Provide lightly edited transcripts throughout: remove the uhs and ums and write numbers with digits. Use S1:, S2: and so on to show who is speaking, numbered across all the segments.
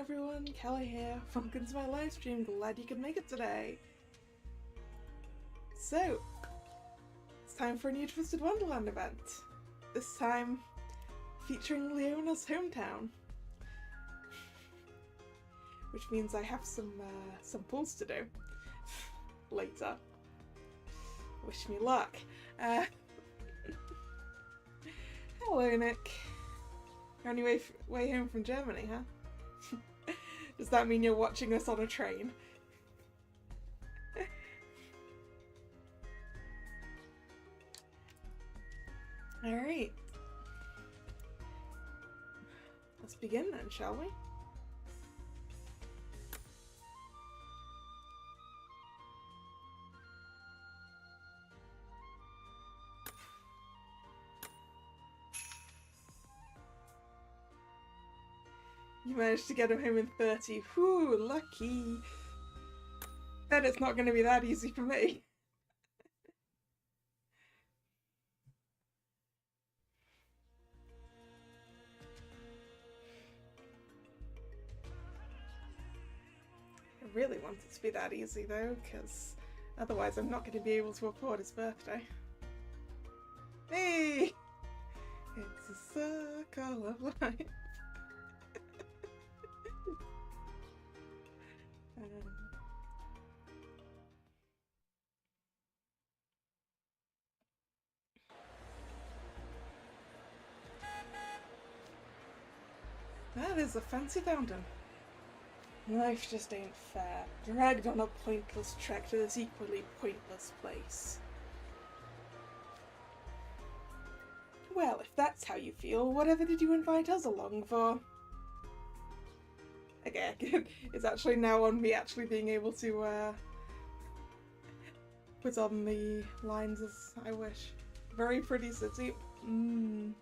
S1: everyone, Kalla here. Welcome to my live stream. Glad you could make it today. So, it's time for a new Twisted Wonderland event. This time, featuring Leona's hometown. Which means I have some pulls to do later. Wish me luck. Hello, Nick. You're on your way home from Germany, huh? Does that mean you're watching us on a train? Alright. Let's begin then, shall we? You managed to get him home in 30. Whew, lucky. Then it's not going to be that easy for me. I really want it to be that easy though, because otherwise I'm not going to be able to afford his birthday. Hey! It's a circle of life. That is a fancy fountain. Life just ain't fair. Dragged on a pointless trek to this equally pointless place. Well, if that's how you feel, whatever did you invite us along for? Okay, it's actually now on me actually being able to put on the lines as I wish. Very pretty city. Let's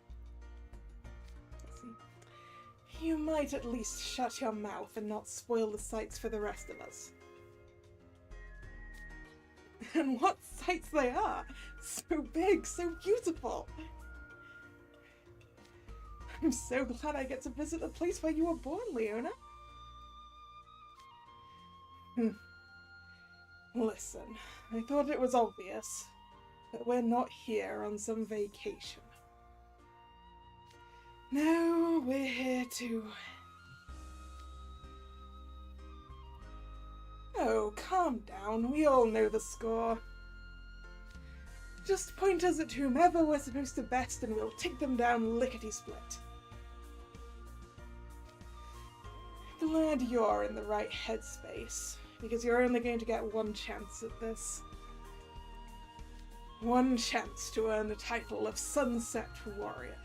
S1: see. You might at least shut your mouth and not spoil the sights for the rest of us. And what sights they are! So big, so beautiful! I'm so glad I get to visit the place where you were born, Leona. Listen, I thought it was obvious, but we're not here on some vacation. No, we're here to... Oh, calm down, we all know the score. Just point us at whomever we're supposed to best and we'll take them down lickety-split. Glad you're in the right headspace, because you're only going to get one chance at this. One chance to earn the title of Sunset Warrior.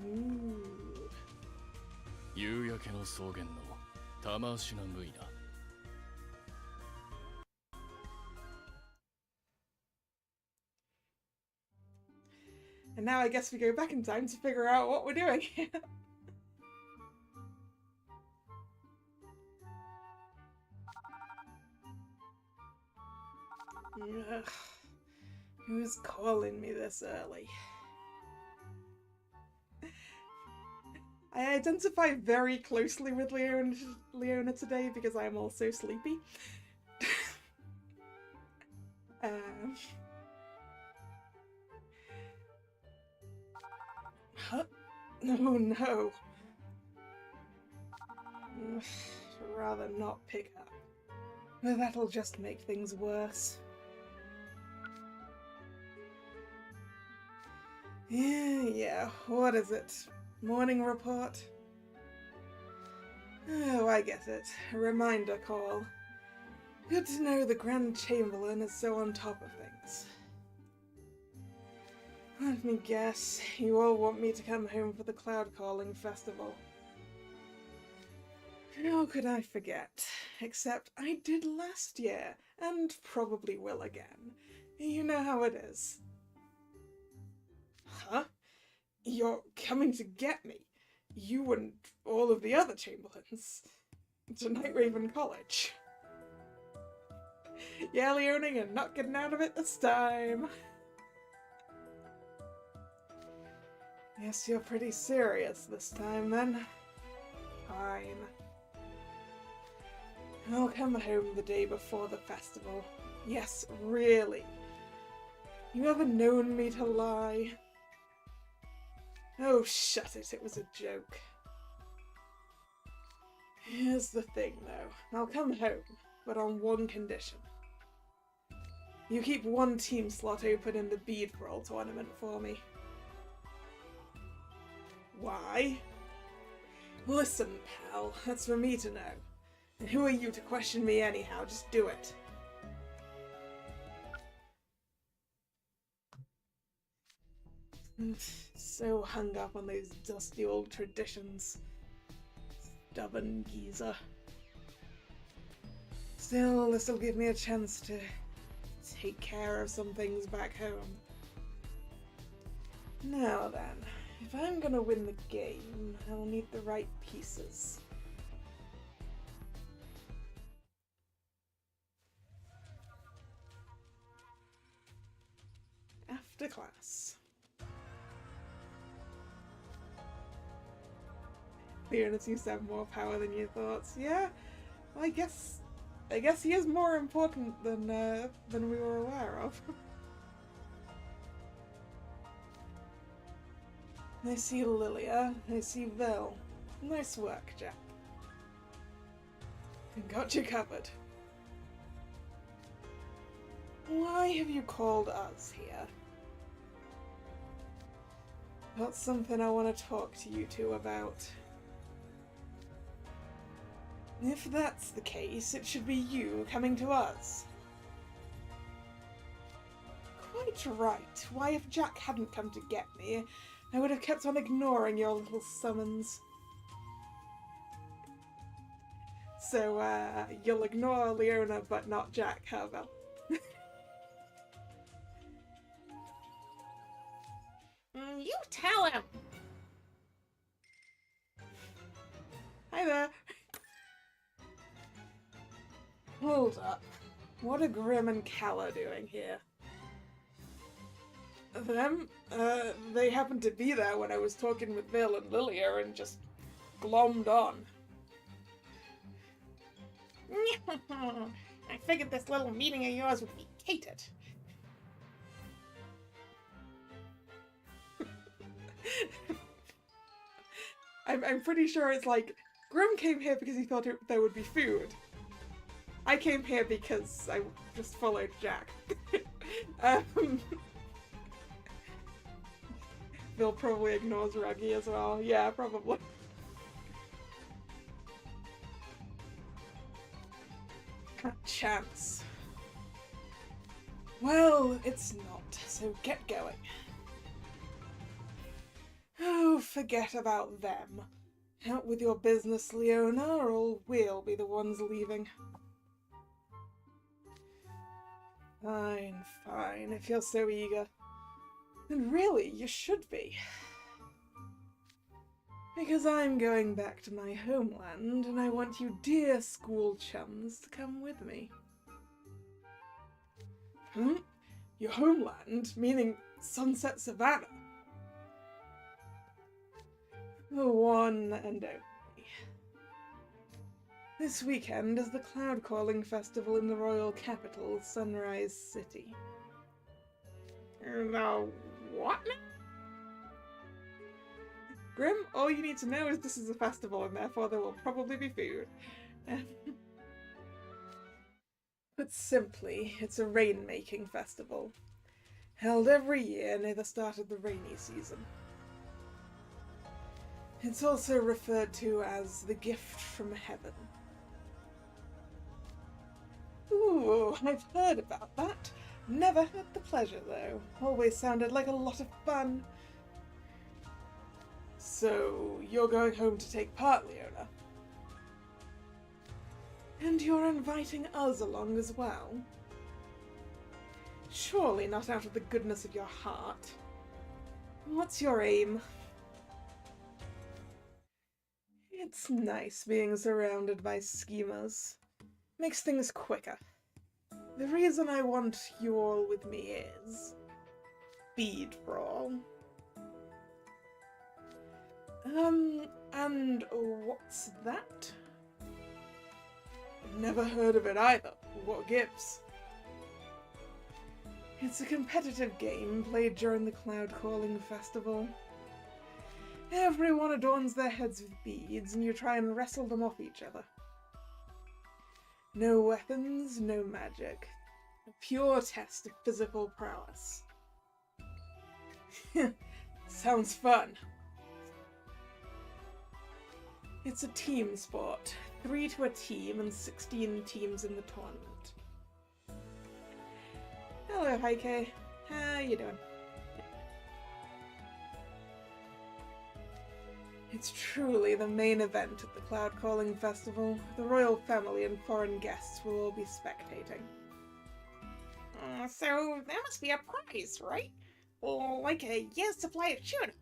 S1: Ooh. And now I guess we go back in time to figure out what we're doing here. Ugh. Who's calling me this early? I identify very closely with Leona today because I'm also sleepy. Huh? Oh no. Rather not pick up. That'll just make things worse. Yeah, what is it? Morning report? Oh, I get it. A reminder call. Good to know the Grand Chamberlain is so on top of things. Let me guess, you all want me to come home for the Cloudcalling festival. How could I forget? Except I did last year, and probably will again. You know how it is. Huh? You're coming to get me? You and all of the other Chamberlains? To Night Raven College. Yeah, Leona, you're not getting out of it this time. Guess you're pretty serious this time, then. fine. I'll come home the day before the festival. Yes, really. You ever known me to lie? Oh, shut it, it was a joke. Here's the thing, though. I'll come home, but on one condition. You keep one team slot open in the bead roll tournament for me. Why? Listen, pal, that's for me to know. And who are you to question me anyhow? Just do it. So hung up on those dusty old traditions. Stubborn geezer. Still, this'll give me a chance to take care of some things back home. Now then, if I'm gonna win the game, I'll need the right pieces. After class. Leona seems to have more power than you thought. Yeah, well, I guess he is more important than we were aware of. I see Lilia. I see Vil. Nice work, Jack. Got you covered. Why have you called us here? Got something I want to talk to you two about. If that's the case, it should be you coming to us. Quite right. Why, if Jack hadn't come to get me, I would have kept on ignoring your little summons. So, you'll ignore Leona but not Jack, huh, Vel? You tell him! Hi there! Hold up. What are Grim and Kalla doing here? Them? They happened to be there when I was talking with Vil and Lilia and just glommed on. I figured this little meeting of yours would be catered. I'm pretty sure it's like, Grim came here because he thought there would be food. I came here because I just followed Jack. Vil probably ignores Ruggy as well. Yeah, probably. A chance. Well, it's not, so get going. Oh, forget about them. Out with your business, Leona, or we'll be the ones leaving. Fine, fine, if you're so eager. And really, you should be. Because I'm going back to my homeland, and I want you dear school chums to come with me. Your homeland? Meaning Sunset Savanna? The one and only. This weekend is the Cloudcalling Festival in the royal capital, Sunrise City. The what now? Grim, all you need to know is this is a festival and therefore there will probably be food. Put simply, it's a rain-making festival, held every year near the start of the rainy season. It's also referred to as the gift from heaven. Ooh, I've heard about that. Never had the pleasure, though. Always sounded like a lot of fun. So, you're going home to take part, Leona? And you're inviting us along as well? Surely not out of the goodness of your heart. What's your aim? It's nice being surrounded by schemers. Makes things quicker. The reason I want you all with me is... Bead Brawl. And what's that? I've never heard of it either. What gives? It's a competitive game played during the Cloudcalling festival. Everyone adorns their heads with beads and you try and wrestle them off each other. No weapons, no magic. A pure test of physical prowess. Sounds fun. It's a team sport. 3 to a team and 16 teams in the tournament. Hello, Heike. How you doing? It's truly the main event at the Cloudcalling Festival. The royal family and foreign guests will all be spectating.
S2: So there must be a prize, right? Or like a year's supply of tuna.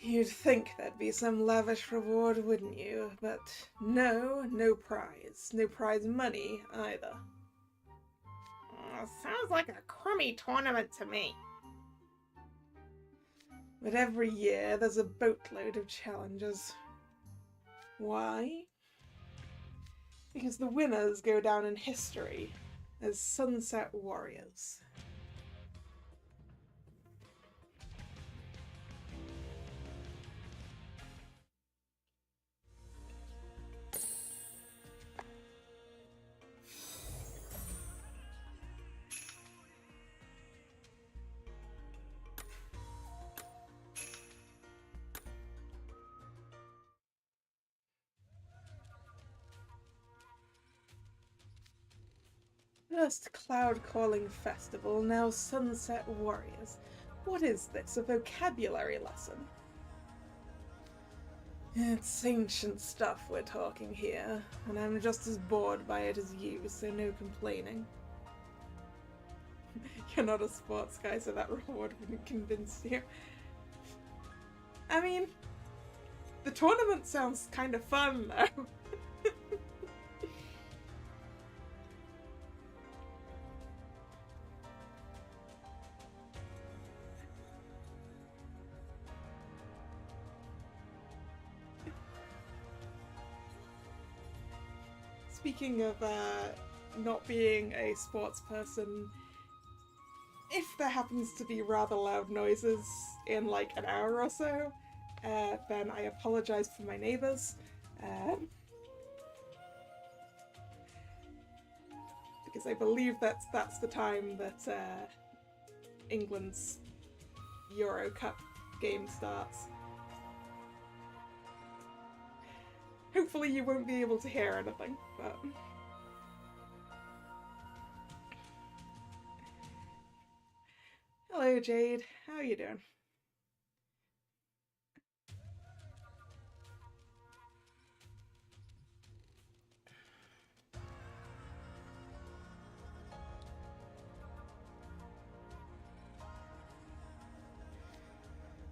S1: You'd think there'd be some lavish reward, wouldn't you? But no, no prize. No prize money, either.
S2: Sounds like a crummy tournament to me.
S1: But every year there's a boatload of challenges. Why? Because the winners go down in history as Sunset Warriors. First Cloudcalling Festival, now Sunset Warriors. What is this, a vocabulary lesson? It's ancient stuff we're talking here, and I'm just as bored by it as you, so no complaining. You're not a sports guy, so that reward wouldn't convince you. I mean, the tournament sounds kind of fun, though. Speaking of not being a sports person, if there happens to be rather loud noises in like an hour or so, then I apologize for my neighbours. Because I believe that's the time that England's Euro Cup game starts. Hopefully you won't be able to hear anything, but... Hello, Jade. How are you doing?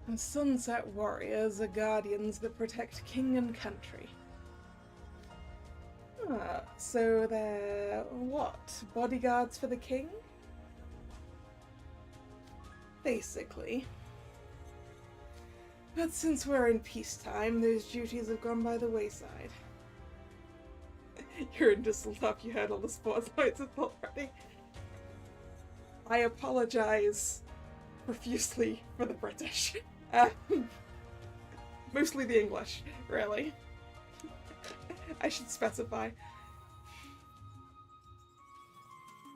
S1: The Sunset Warriors are guardians that protect king and country. Ah, so they're what? Bodyguards for the king? Basically. But since we're in peacetime, those duties have gone by the wayside. You're in Düsseldorf, you heard all the sports noises already. I apologize profusely for the British. Mostly the English, really. I should specify.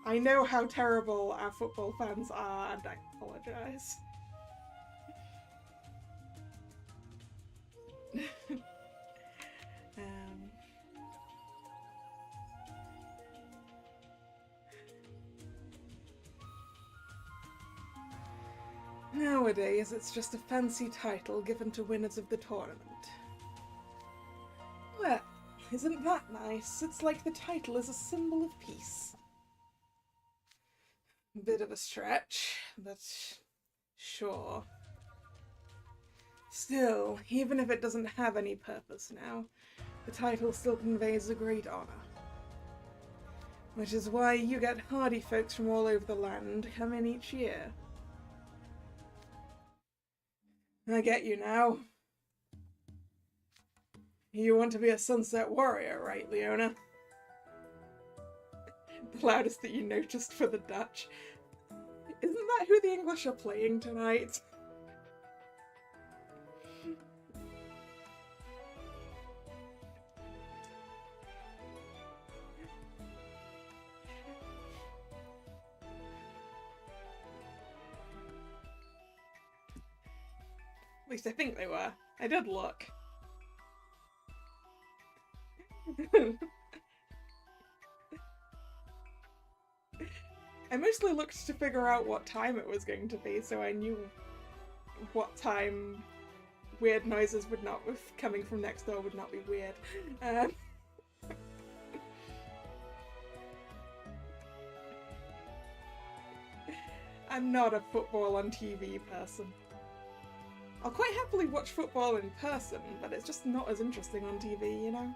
S1: I know how terrible our football fans are, and I apologize. Nowadays, it's just a fancy title given to winners of the tournament. Well, isn't that nice? It's like the title is a symbol of peace. Bit of a stretch, but sure. Still, even if it doesn't have any purpose now, the title still conveys a great honor. Which is why you get hardy folks from all over the land come in each year. I get you now. You want to be a sunset warrior, right, Leona? The loudest that you noticed for the Dutch. Isn't that who the English are playing tonight? At least I think they were. I did look. I mostly looked to figure out what time it was going to be, so I knew what time weird noises would not, coming from next door would not be weird. I'm not a football on TV person. I'll quite happily watch football in person, but it's just not as interesting on TV, you know?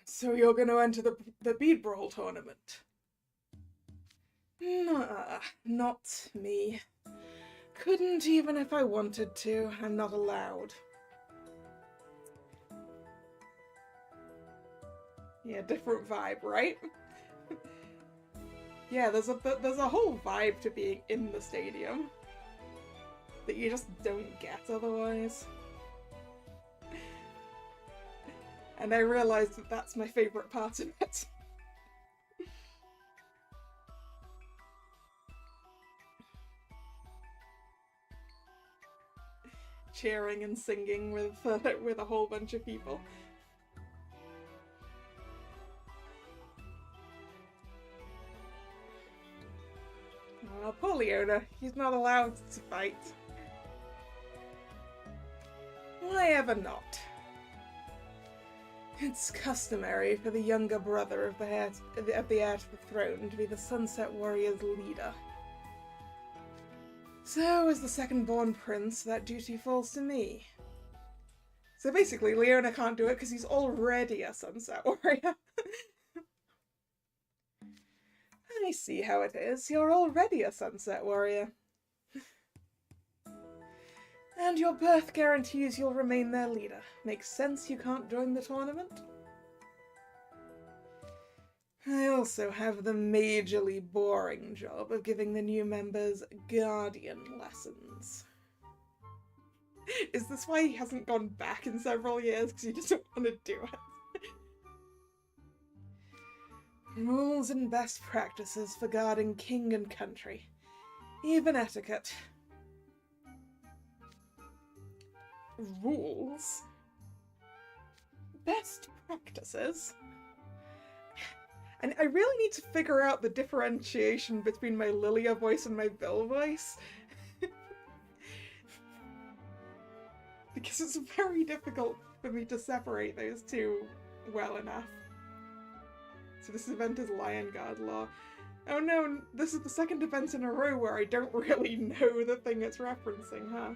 S1: So you're going to enter the bead brawl tournament? Nah, not me. Couldn't even if I wanted to. I'm not allowed. Yeah, different vibe, right? Yeah, there's a whole vibe to being in the stadium that you just don't get otherwise. And I realised that that's my favourite part of it. Cheering and singing with a whole bunch of people. Poor Leona, he's not allowed to fight. Why ever not? It's customary for the younger brother of the heir to the throne to be the Sunset Warrior's leader. So, as the second-born prince, that duty falls to me. So basically, Leona can't do it because he's already a Sunset Warrior. I see how it is. You're already a Sunset Warrior. And your birth guarantees you'll remain their leader. Makes sense you can't join the tournament. I also have the majorly boring job of giving the new members Guardian lessons. Is this why he hasn't gone back in several years? Because he doesn't want to do it? Rules and best practices for guarding king and country. Even etiquette. Rules? Best practices? And I really need to figure out the differentiation between my Lilia voice and my Bill voice. Because it's very difficult for me to separate those two well enough. So this event is Lion Guard law. Oh no, this is the second event in a row where I don't really know the thing it's referencing, huh?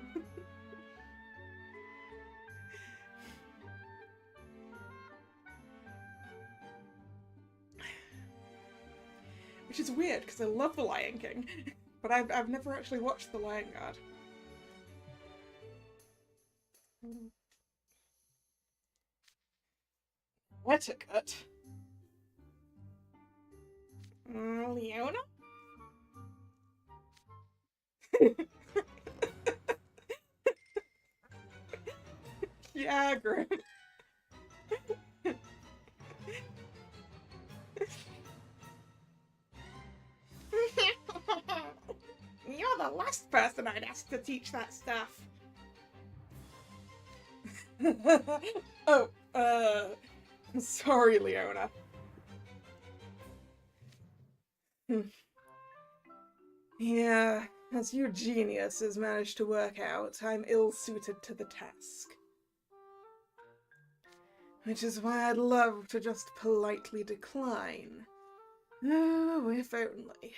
S1: Which is weird, because I love The Lion King, but I've never actually watched The Lion Guard. Etiquette?
S2: Leona?
S1: Yeah, Grim.
S2: You're the last person I'd ask to teach that stuff.
S1: Oh, sorry, Leona. Yeah, as you geniuses managed to work out, I'm ill-suited to the task. Which is why I'd love to just politely decline. Oh, if only.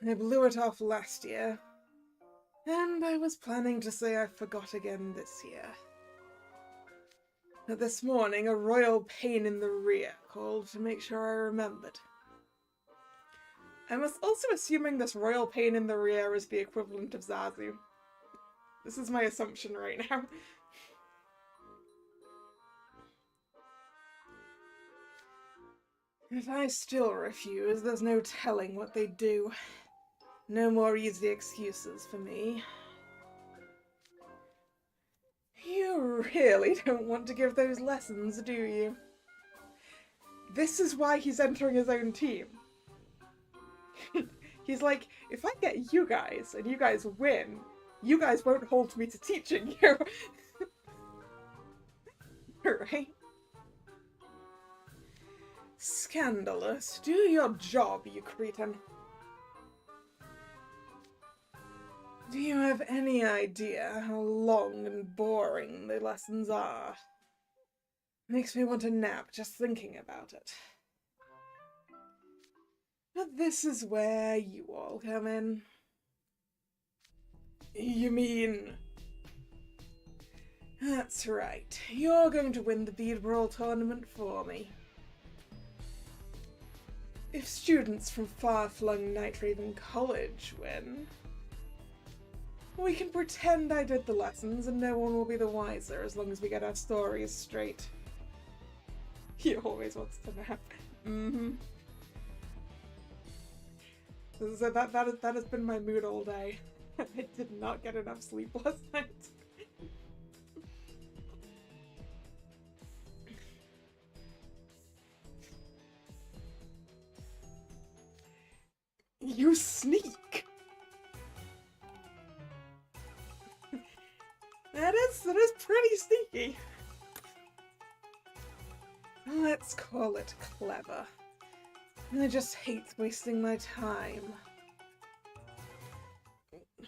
S1: I blew it off last year, and I was planning to say I forgot again this year. But this morning, a royal pain in the rear called to make sure I remembered. I'm also assuming this royal pain in the rear is the equivalent of Zazu. This is my assumption right now. If I still refuse, there's no telling what they'd do. No more easy excuses for me. You really don't want to give those lessons, do you? This is why he's entering his own team. He's like, if I get you guys and you guys win, you guys won't hold me to teaching you. Right? Scandalous. Do your job, you cretin. Do you have any idea how long and boring the lessons are? Makes me want a nap just thinking about it. But this is where you all come in. You mean... That's right. You're going to win the bead brawl tournament for me. If students from far-flung Nightraven College win, we can pretend I did the lessons and no one will be the wiser as long as we get our stories straight. He always wants to nap. So that has been my mood all day. I did not get enough sleep last night. You sneak! That is pretty sneaky. Let's call it clever. I just hate wasting my time.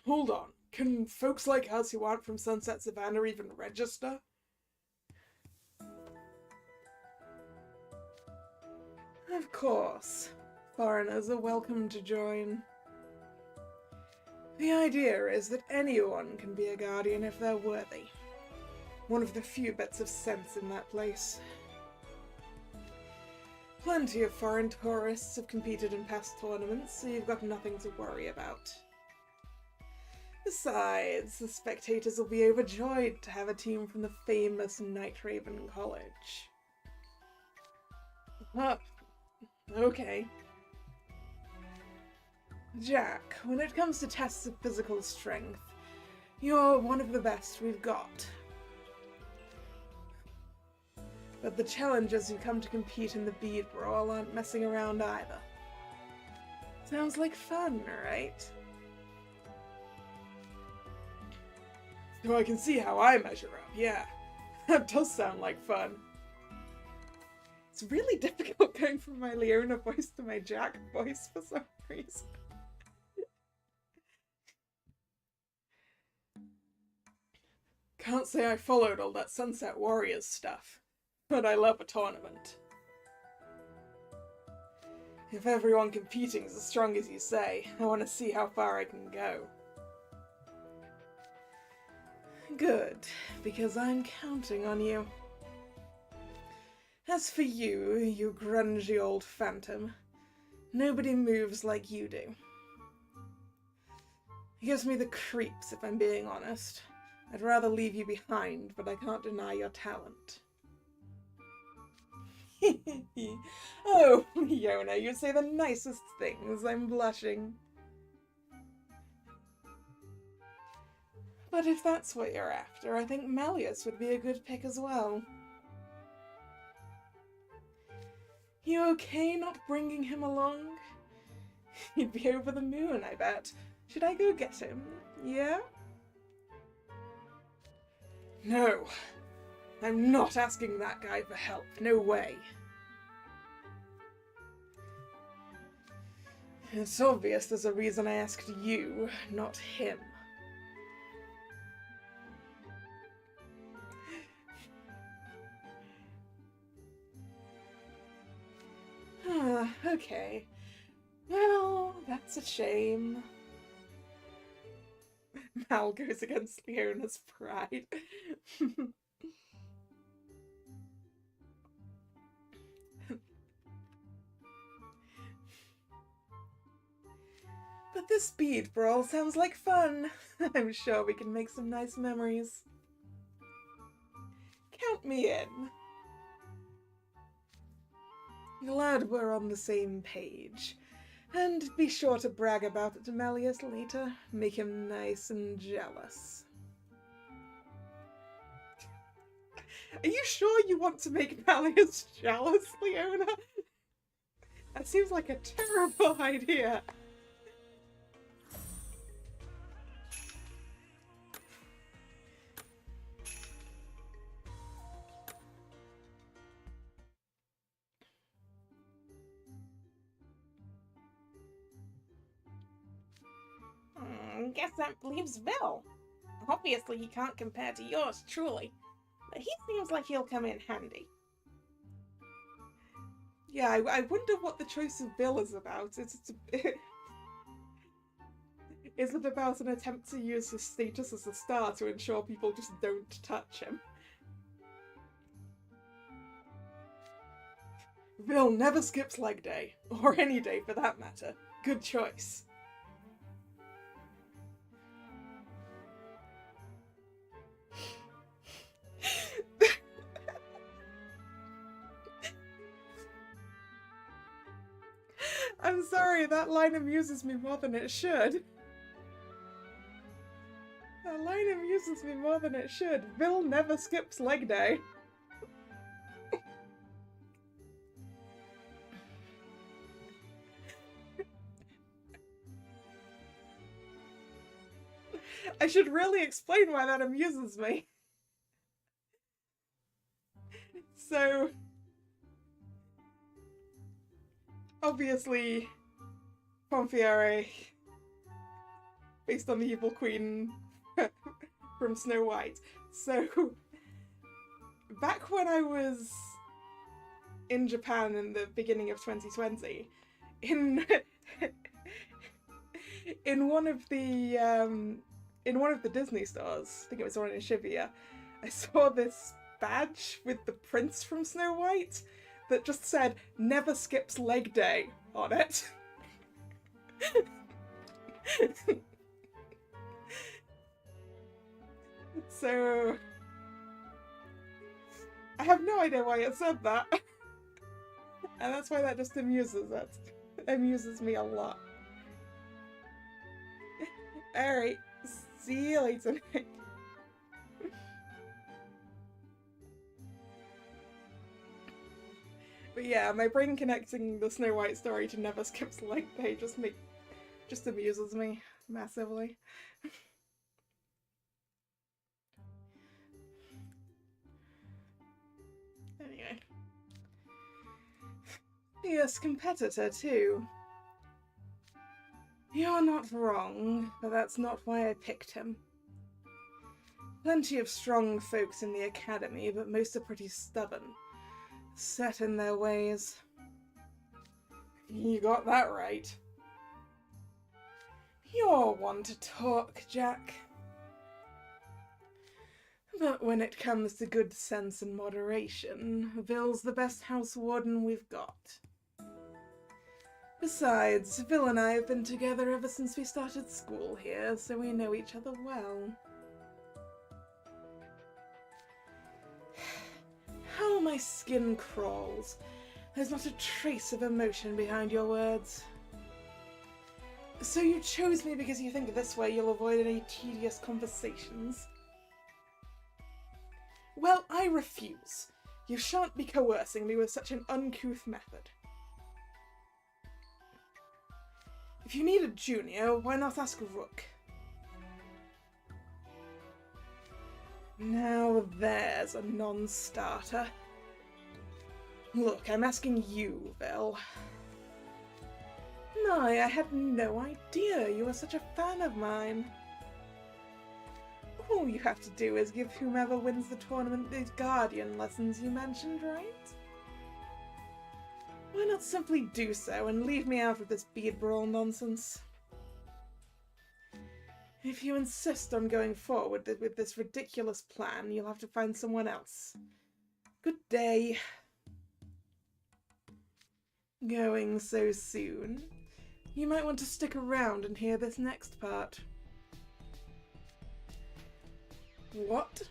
S1: Hold on. Can folks like us who aren't from Sunset Savanna even register? Of course. Foreigners are welcome to join. The idea is that anyone can be a guardian if they're worthy. One of the few bits of sense in that place. Plenty of foreign tourists have competed in past tournaments, so you've got nothing to worry about. Besides, the spectators will be overjoyed to have a team from the famous Nightraven College. Okay. Jack, when it comes to tests of physical strength, you're one of the best we've got. But the challengers who come to compete in the bead brawl aren't messing around either. Sounds like fun, right? So I can see how I measure up, yeah. That does sound like fun. It's really difficult going from my Leona voice to my Jack voice for some reason. Can't say I followed all that Sunset Warriors stuff, but I love a tournament. If everyone competing is as strong as you say, I want to see how far I can go. Good, because I'm counting on you. As for you, you grungy old phantom, nobody moves like you do. It gives me the creeps, if I'm being honest. I'd rather leave you behind, but I can't deny your talent. Oh, Leona, you say the nicest things. I'm blushing. But if that's what you're after, I think Malleus would be a good pick as well. You okay not bringing him along? He'd be over the moon, I bet. Should I go get him? Yeah? No. I'm not asking that guy for help. No way. It's obvious there's a reason I asked you, not him. Okay. Well, that's a shame. Mal goes against Leona's pride. But this speed brawl sounds like fun. I'm sure we can make some nice memories. Count me in. Glad we're on the same page. And be sure to brag about it to Malleus later. Make him nice and jealous. Are you sure you want to make Malleus jealous, Leona? That seems like a terrible idea.
S2: Guess that leaves Bill. Obviously, he can't compare to yours, truly. But he seems like he'll come in handy.
S1: Yeah, I wonder what the choice of Bill is about. Is it about an attempt to use his status as a star to ensure people just don't touch him? Bill never skips leg day, or any day for that matter. Good choice. I'm sorry, that line amuses me more than it should. That line amuses me more than it should. Bill never skips leg day. I should really explain why that amuses me. So, obviously, Pomfiere, based on the evil queen from Snow White. So, back when I was in Japan in the beginning of 2020, in one of the Disney stores, I think it was the one in Shibuya, I saw this badge with the prince from Snow White that just said "never skips leg day" on it. So I have no idea why it said that. And that's why that just amuses it. It amuses me a lot. Alright, see you later. But yeah, my brain connecting the Snow White story to Never Skips Leg Day just amuses me massively. Anyway. Fierce competitor too. You're not wrong, but that's not why I picked him. Plenty of strong folks in the academy, but most are pretty stubborn. Set in their ways. You got that right. You're one to talk, Jack. But when it comes to good sense and moderation, Bill's the best house warden we've got. Besides, Bill and I have been together ever since we started school here, so we know each other well. How my skin crawls. There's not a trace of emotion behind your words. So you chose me because you think this way you'll avoid any tedious conversations? Well, I refuse. You shan't be coercing me with such an uncouth method. If you need a junior, why not ask Rook? Now there's a non-starter. Look, I'm asking you, Bill. My, I had no idea you were such a fan of mine. All you have to do is give whomever wins the tournament those Guardian lessons you mentioned, right? Why not simply do so and leave me out of this bead brawl nonsense? If you insist on going forward with this ridiculous plan, you'll have to find someone else. Good day. Going so soon? You might want to stick around and hear this next part. What?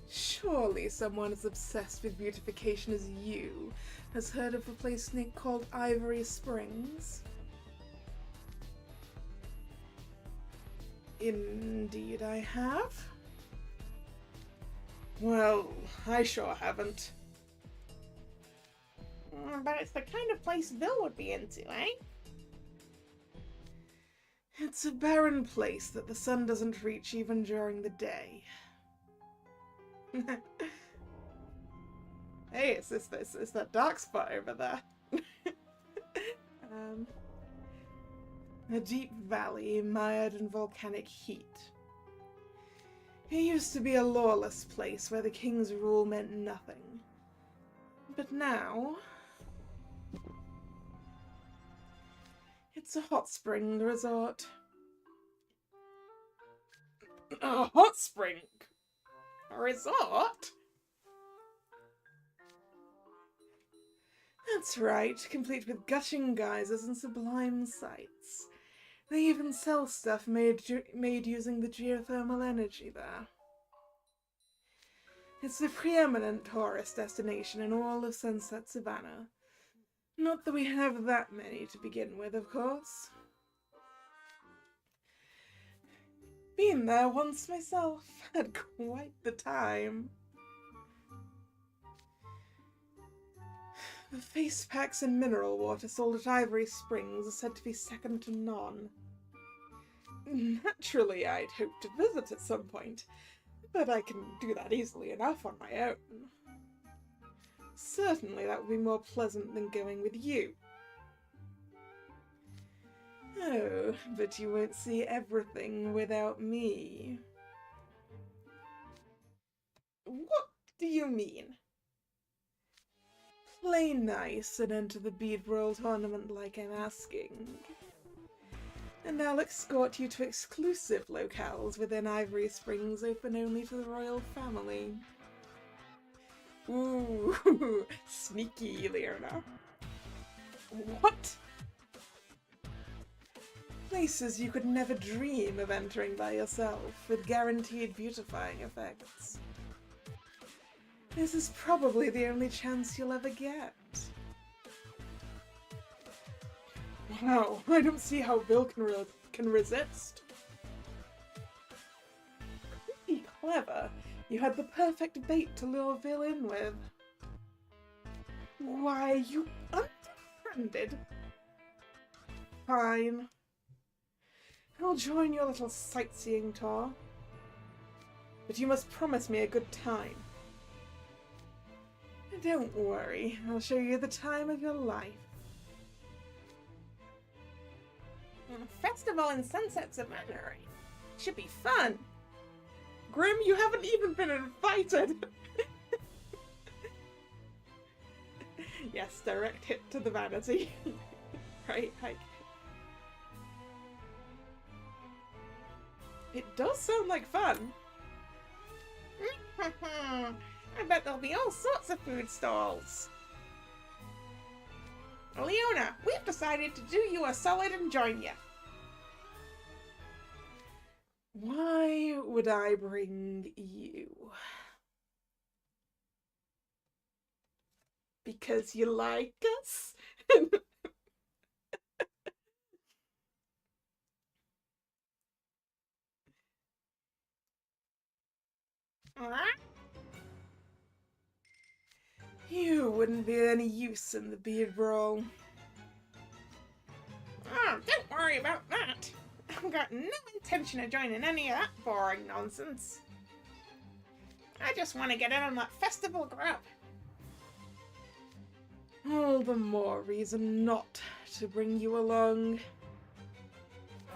S1: Surely someone as obsessed with beautification as you has heard of a place called Ivory Springs? Indeed I have. Well, I sure haven't.
S2: But it's the kind of place Bill would be into, eh?
S1: It's a barren place that the sun doesn't reach even during the day. Hey, it's that dark spot over there. A deep valley mired in volcanic heat. It used to be a lawless place where the king's rule meant nothing. But now, it's a hot spring resort. A hot spring resort? That's right, complete with gushing geysers and sublime sights. They even sell stuff made using the geothermal energy there. It's the preeminent tourist destination in all of Sunset Savanna. Not that we have that many to begin with, of course. Been there once myself. Had quite the time. The face packs and mineral water sold at Ivory Springs are said to be second to none. Naturally, I'd hope to visit at some point, but I can do that easily enough on my own. Certainly that would be more pleasant than going with you. Oh, but you won't see everything without me. What do you mean? Play nice and enter the bead roll tournament like I'm asking. And I'll escort you to exclusive locales within Ivory Springs open only to the royal family. Ooh, sneaky, Leona. What? Places you could never dream of entering by yourself, with guaranteed beautifying effects. This is probably the only chance you'll ever get. Wow, I don't see how Bill can resist. Pretty clever. You had the perfect bait to lure Bill in with. Why, you underhanded. Fine. I'll join your little sightseeing tour. But you must promise me a good time. Don't worry, I'll show you the time of your life.
S2: A festival in Sunset Savanna. Should be fun.
S1: Grim, you haven't even been invited! Yes, direct hit to the vanity. Right, hike. It does sound like fun.
S2: I bet there'll be all sorts of food stalls. Leona, we've decided to do you a solid and join you.
S1: Why would I bring you? Because you like us? You wouldn't be any use in the bead roll.
S2: Oh, don't worry about that. I've got no intention of joining any of that boring nonsense. I just want to get in on that festival grub.
S1: All the more reason not to bring you along.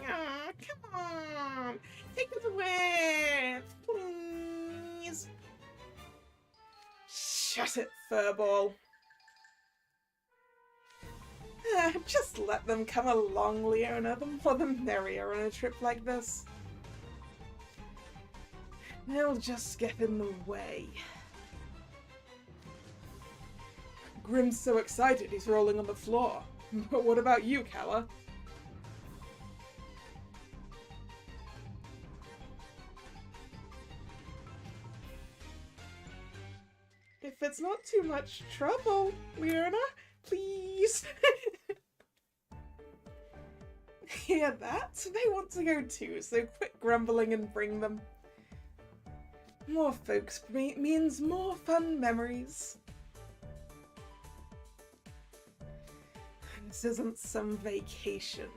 S2: Oh, come on. Take us away, please.
S1: Shut it, Furball. Just let them come along, Leona. The more the merrier on a trip like this. They'll just get in the way. Grim's so excited he's rolling on the floor. But what about you, Kalla? If it's not too much trouble, Leona, please. Hear that? They want to go too, so quit grumbling and bring them. More folks means more fun memories. This isn't some vacation.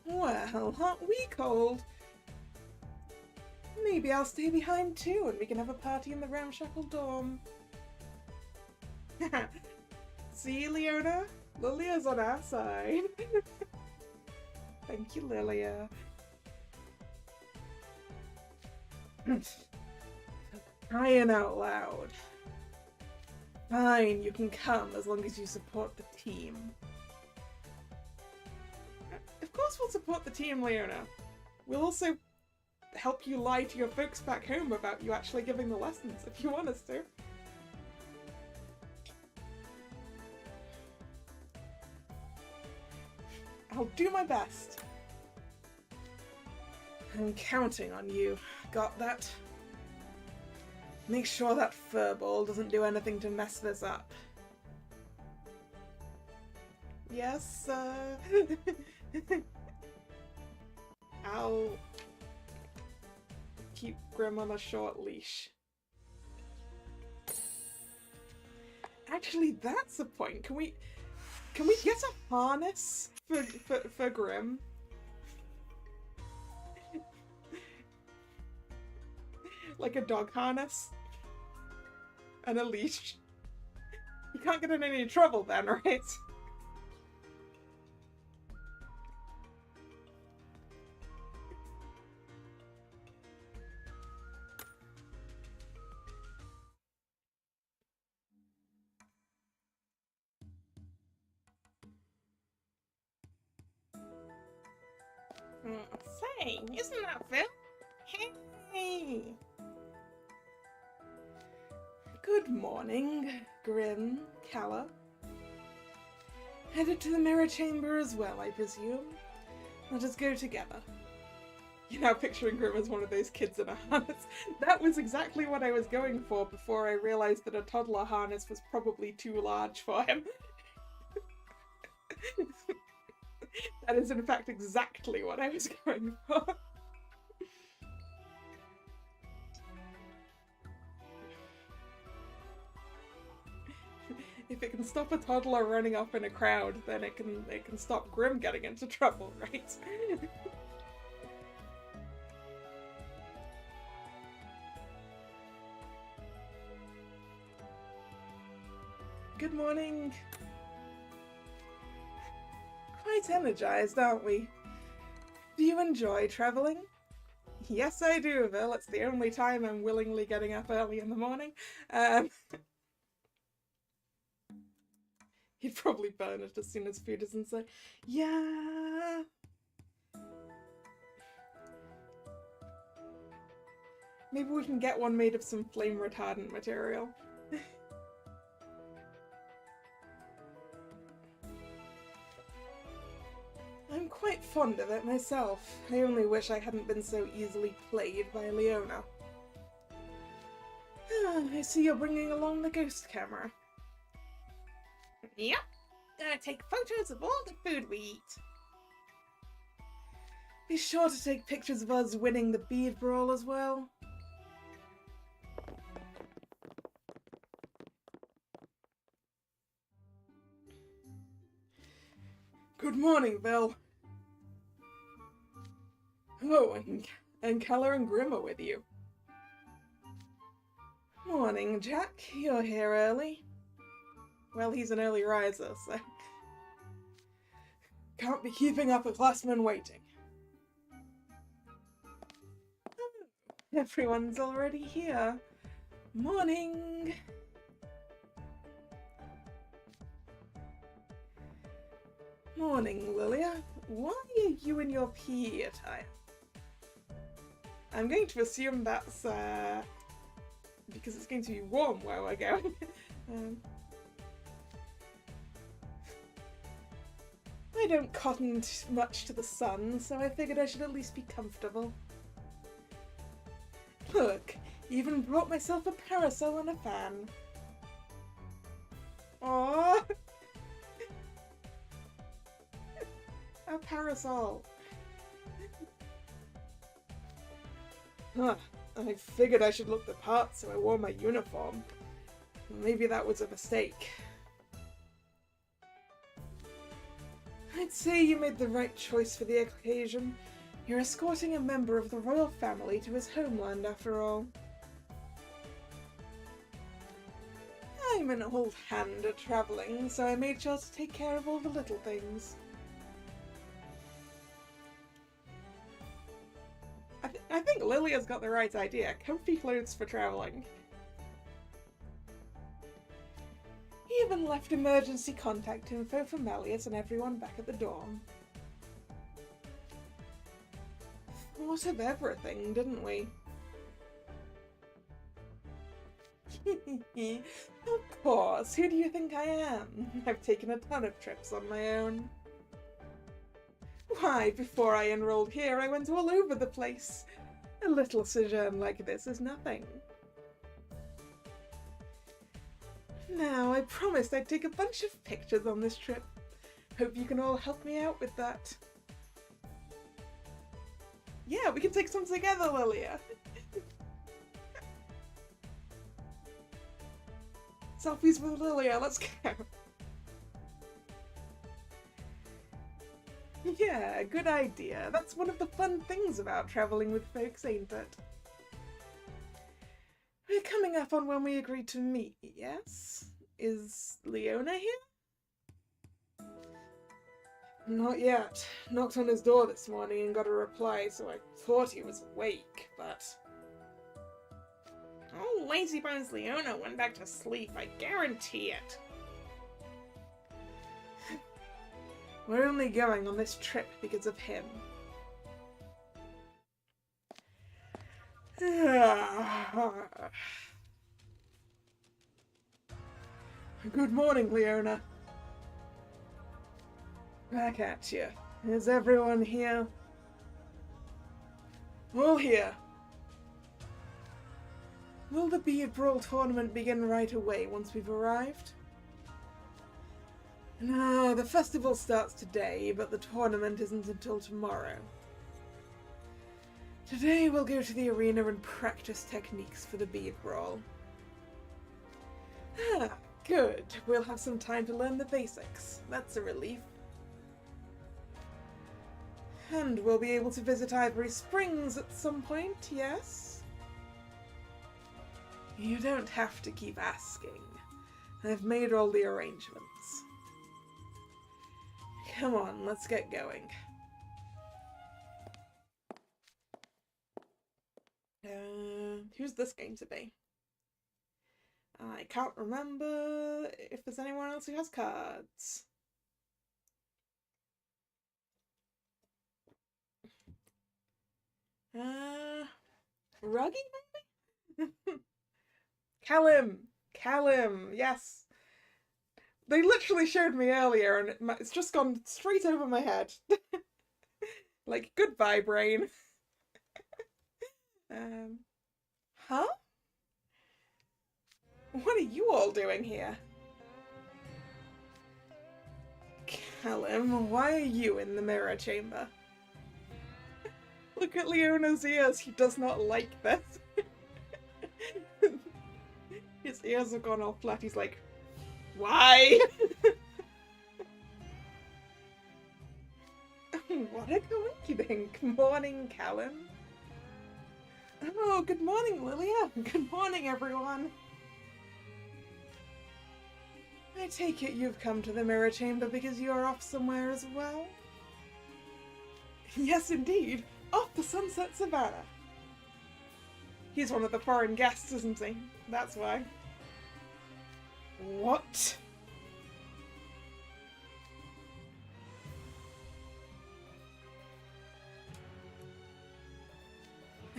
S1: Well, aren't we cold? Maybe I'll stay behind too and we can have a party in the ramshackle dorm. See, Leona? Lilia's on our side. Thank you, Lilia. Crying out loud. Fine, you can come as long as you support the team. Of course we'll support the team, Leona. We'll also help you lie to your folks back home about you actually giving the lessons if you want us to. I'll do my best. I'm counting on you. Got that? Make sure that furball doesn't do anything to mess this up. Yes, I'll keep Grim on a short leash. Actually, that's a point. Can we get a harness for Grim? Like a dog harness? And a leash? You can't get in any trouble then, right?
S2: Say, isn't that Phil? Hey!
S1: Good morning, Grim, Kalla. Headed to the mirror chamber as well, I presume. Let us go together. You're now picturing Grim as one of those kids in a harness. That was exactly what I was going for before I realized that a toddler harness was probably too large for him. That is in fact exactly what I was going for. If it can stop a toddler running off in a crowd, then it can stop Grim getting into trouble, right? Good morning. Quite energized, aren't we? Do you enjoy traveling? Yes, I do, Vil. It's the only time I'm willingly getting up early in the morning. He'd probably burn it as soon as food is inside. Yeah. Maybe we can get one made of some flame retardant material. I'm quite fond of it myself. I only wish I hadn't been so easily played by Leona. I see you're bringing along the ghost camera.
S2: Yep. Gonna take photos of all the food we eat.
S1: Be sure to take pictures of us winning the bead brawl as well. Good morning, Vil. Oh, and Kalla and Grim are with you. Morning, Jack. You're here early. Well, he's an early riser, so can't be keeping up a classman waiting. Oh, everyone's already here. Morning. Morning, Lilia. Why are you in your PE attire? I'm going to assume that's because it's going to be warm where we're going. I don't cotton much to the sun, so I figured I should at least be comfortable. Look, even brought myself a parasol and a fan. Aww! A parasol. Huh. I figured I should look the part, so I wore my uniform. Maybe that was a mistake. I'd say you made the right choice for the occasion. You're escorting a member of the royal family to his homeland, after all. I'm an old hand at travelling, so I made sure to take care of all the little things. I think Lilia's got the right idea. Comfy clothes for travelling. He even left emergency contact info for Malleus and everyone back at the dorm. Thought of everything, didn't we? Of course, who do you think I am? I've taken a ton of trips on my own. Why, before I enrolled here, I went all over the place. A little sojourn like this is nothing. Now, I promised I'd take a bunch of pictures on this trip. Hope you can all help me out with that. Yeah, we can take some together, Lilia. Selfies with Lilia, let's go. Yeah, good idea. That's one of the fun things about travelling with folks, ain't it? We're coming up on when we agreed to meet, yes? Is Leona here? Not yet. Knocked on his door this morning and got a reply, so I thought he was awake, but...
S2: Oh, lazybones Leona went back to sleep, I guarantee it.
S1: We're only going on this trip because of him. Good morning, Leona. Back at you. Is everyone here? All here. Will the Beard Brawl tournament begin right away once we've arrived? No, the festival starts today, but the tournament isn't until tomorrow. Today we'll go to the arena and practice techniques for the Beard Brawl. Ah, good. We'll have some time to learn the basics. That's a relief. And we'll be able to visit Ivory Springs at some point, yes? You don't have to keep asking. I've made all the arrangements. Come on, let's get going. Who's this going to be? I can't remember if there's anyone else who has cards. Ruggy, maybe? Callum, yes. They literally showed me earlier and it's just gone straight over my head. Like, goodbye, brain. Huh? What are you all doing here? Callum, why are you in the mirror chamber? Look at Leona's ears, he does not like this. His ears have gone all flat, he's like, why? What a coincidence. Morning, Callum. Oh, good morning, Lilia. Good morning, everyone. I take it you've come to the mirror chamber because you're off somewhere as well? Yes, indeed. Off to Sunset Savanna. He's one of the foreign guests, isn't he? That's why. What?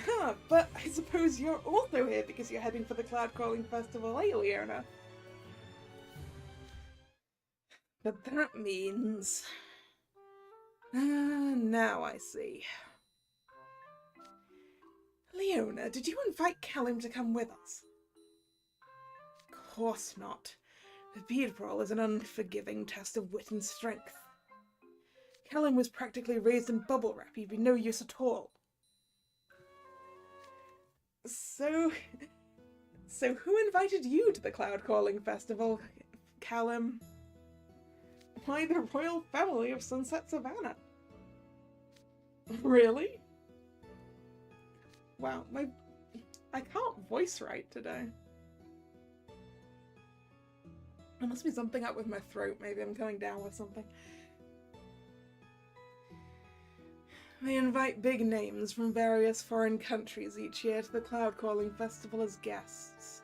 S1: Huh, but I suppose you're also here because you're heading for the Cloudcalling Festival, eh, Leona? But that means... Now I see. Leona, did you invite Callum to come with us? Of course not. The bead brawl is an unforgiving test of wit and strength. Callum was practically raised in bubble wrap. He'd be no use at all. So who invited you to the Cloudcalling Festival, Callum? Why, the royal family of Sunset Savanna. Really? Wow, I can't voice right today. There must be something up with my throat. Maybe I'm coming down with something. They invite big names from various foreign countries each year to the Cloudcalling Festival as guests.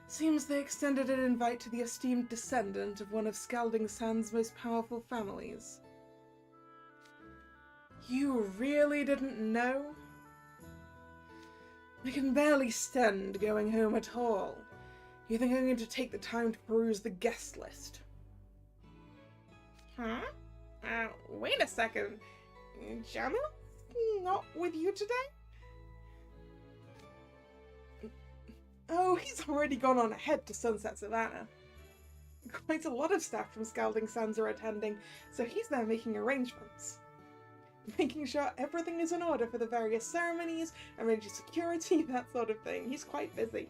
S1: Seems they extended an invite to the esteemed descendant of one of Scalding Sand's most powerful families. You really didn't know? I can barely stand going home at all. You think I'm going to take the time to peruse the guest list?
S2: Huh? Wait a second. Jamal's not with you today?
S1: Oh, he's already gone on ahead to Sunset Savanna. Quite a lot of staff from Scalding Sands are attending, so he's there making arrangements. Making sure everything is in order for the various ceremonies, arranging security, that sort of thing. He's quite busy.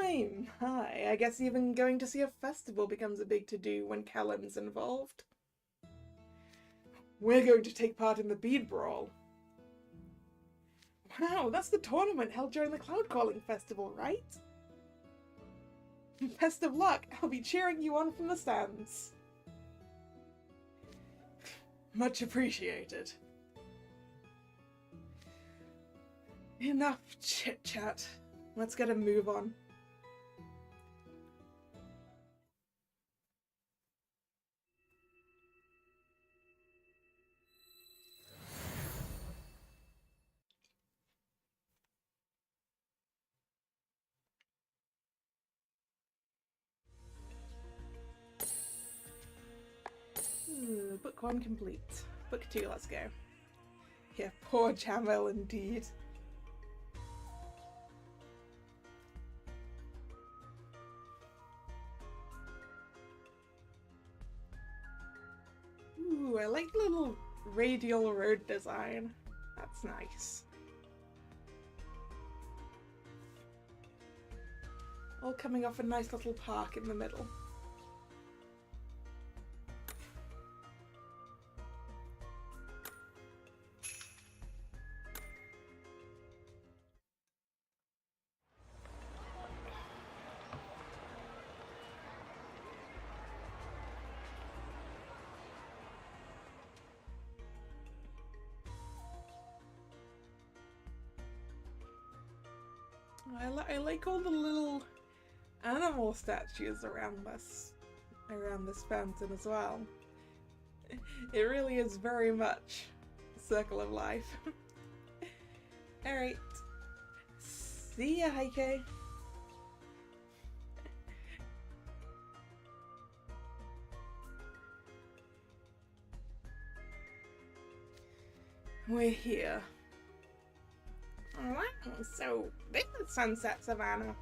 S1: My, I guess even going to see a festival becomes a big to-do when Callum's involved. We're going to take part in the bead brawl. Wow, that's the tournament held during the Cloudcalling Festival, right? Best of luck, I'll be cheering you on from the stands. Much appreciated. Enough chit-chat. Let's get a move on. Book 1 complete. Book 2, let's go. Yeah, poor Jamal indeed. Ooh, I like the little radial road design. That's nice. All coming off a nice little park in the middle. I like all the little animal statues around this fountain as well. It really is very much Circle of Life. Alright. See ya, Heike. We're here.
S2: Wow, so this is Sunset Savanna.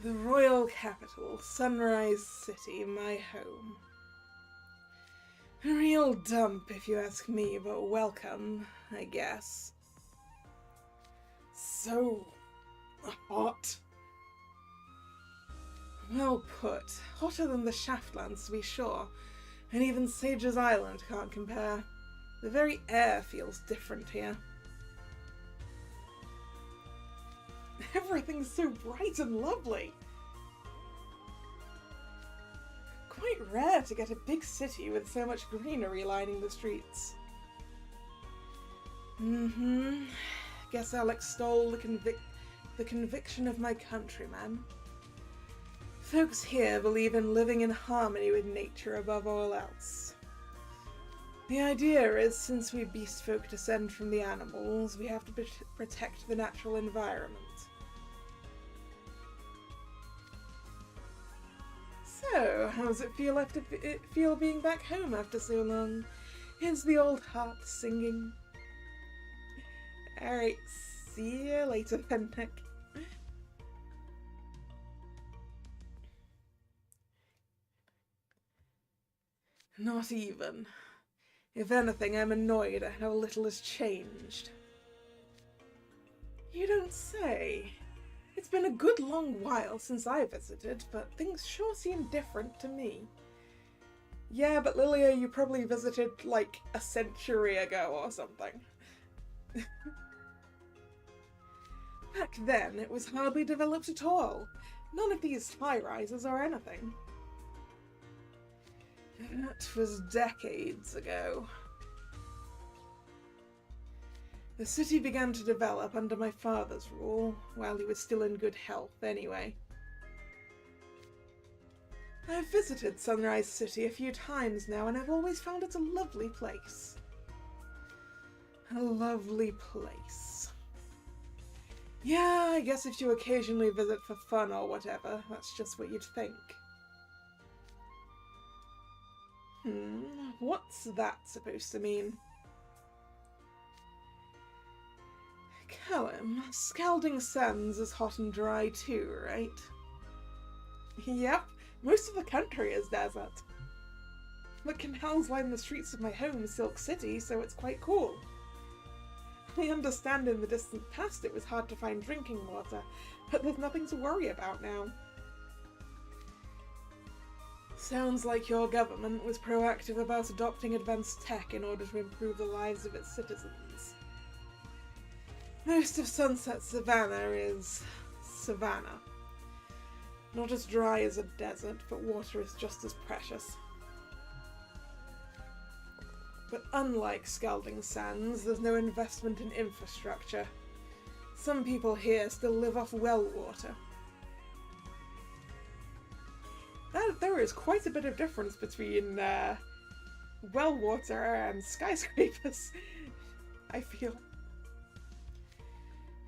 S1: The royal capital, Sunrise City, my home. A real dump, if you ask me, but welcome, I guess. So hot. Well put. Hotter than the Shaftlands, to be sure, and even Sage's Island can't compare. The very air feels different here. Everything's so bright and lovely. Quite rare to get a big city with so much greenery lining the streets. Guess I'll extol the conviction of my countrymen. Folks here believe in living in harmony with nature above all else. The idea is, since we beast folk descend from the animals, we have to protect the natural environment. So, how does it feel being back home after so long? Is the old heart singing? Alright, see you later then, Nick. Not even. If anything, I'm annoyed at how little has changed. You don't say. It's been a good long while since I visited, but things sure seem different to me. Yeah, but Lilia, you probably visited like a century ago or something. Back then, it was hardly developed at all. None of these high-rises or anything. That was decades ago. The city began to develop under my father's rule, while he was still in good health anyway. I've visited Sunrise City a few times now, and I've always found it a lovely place. A lovely place. Yeah, I guess if you occasionally visit for fun or whatever, that's just what you'd think. What's that supposed to mean? Callum, Scalding Sands is hot and dry too, right? Yep, most of the country is desert. The canals line the streets of my home, Silk City, so it's quite cool. I understand in the distant past it was hard to find drinking water, but there's nothing to worry about now. Sounds like your government was proactive about adopting advanced tech in order to improve the lives of its citizens. Most of Sunset Savanna is Savanna. Not as dry as a desert, but water is just as precious. But unlike Scalding Sands, there's no investment in infrastructure. Some people here still live off well water. There is quite a bit of difference between well water and skyscrapers, I feel.